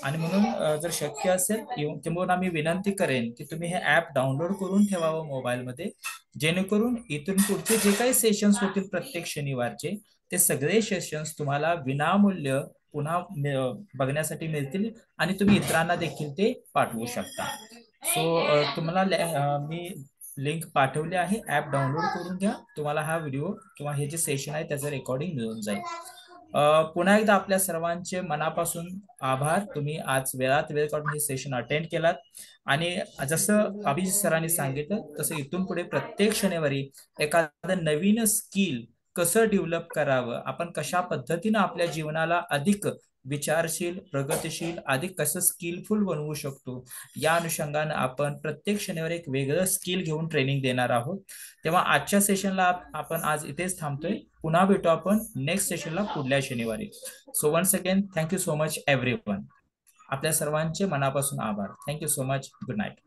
आणि म्हणून जर शक्य असेल किंवा मी विनंती करेन की तुम्ही हे ऍप डाउनलोड करून ठेवावं मोबाईलमध्ये, जेणेकरून इथून पुढचे जे काही सेशन्स होतील प्रत्येक शनिवारचे, ते सगळे सेशन्स तुम्हाला विनामूल्य पुन्हा बघण्यासाठी मिळतील आणि तुम्ही इतरांना देखील ते पाठवू शकता. सो तुम्हाला मी लिंक पाठवली आहे, ऍप डाउनलोड करून घ्या. तुम्हाला हा व्हिडिओ किंवा हे जे सेशन आहे त्याचं रेकॉर्डिंग मिळून जाईल. पुन्हा एकदा आपल्या सर्वांचे मनापासून आभार. तुम्ही आज वेळात वेळ काढून हे सेशन अटेंड केलात. आणि जसं अभिजित सरांनी सांगितलं तसं इथून पुढे प्रत्येक शनिवारी एखादं नवीन स्किल कसं डेव्हलप करावं, आपण कशा पद्धतीनं आपल्या जीवनाला अधिक विचारशील, प्रगतिशील, अधिक कसं स्किलफुल बनवू शकतो, या अनुषंगानं आपण प्रत्येक शनिवारी एक वेगळं स्किल घेऊन ट्रेनिंग देणार आहोत. तेव्हा आजच्या सेशनला आपण आज इथेच थांबतोय. पुन्हा भेटू आपण नेक्स्ट सेशनला पुढल्या शनिवारी. So once again thank you so much everyone. आपल्या सर्वांचे मनापासून आभार. Thank you so much. Good night.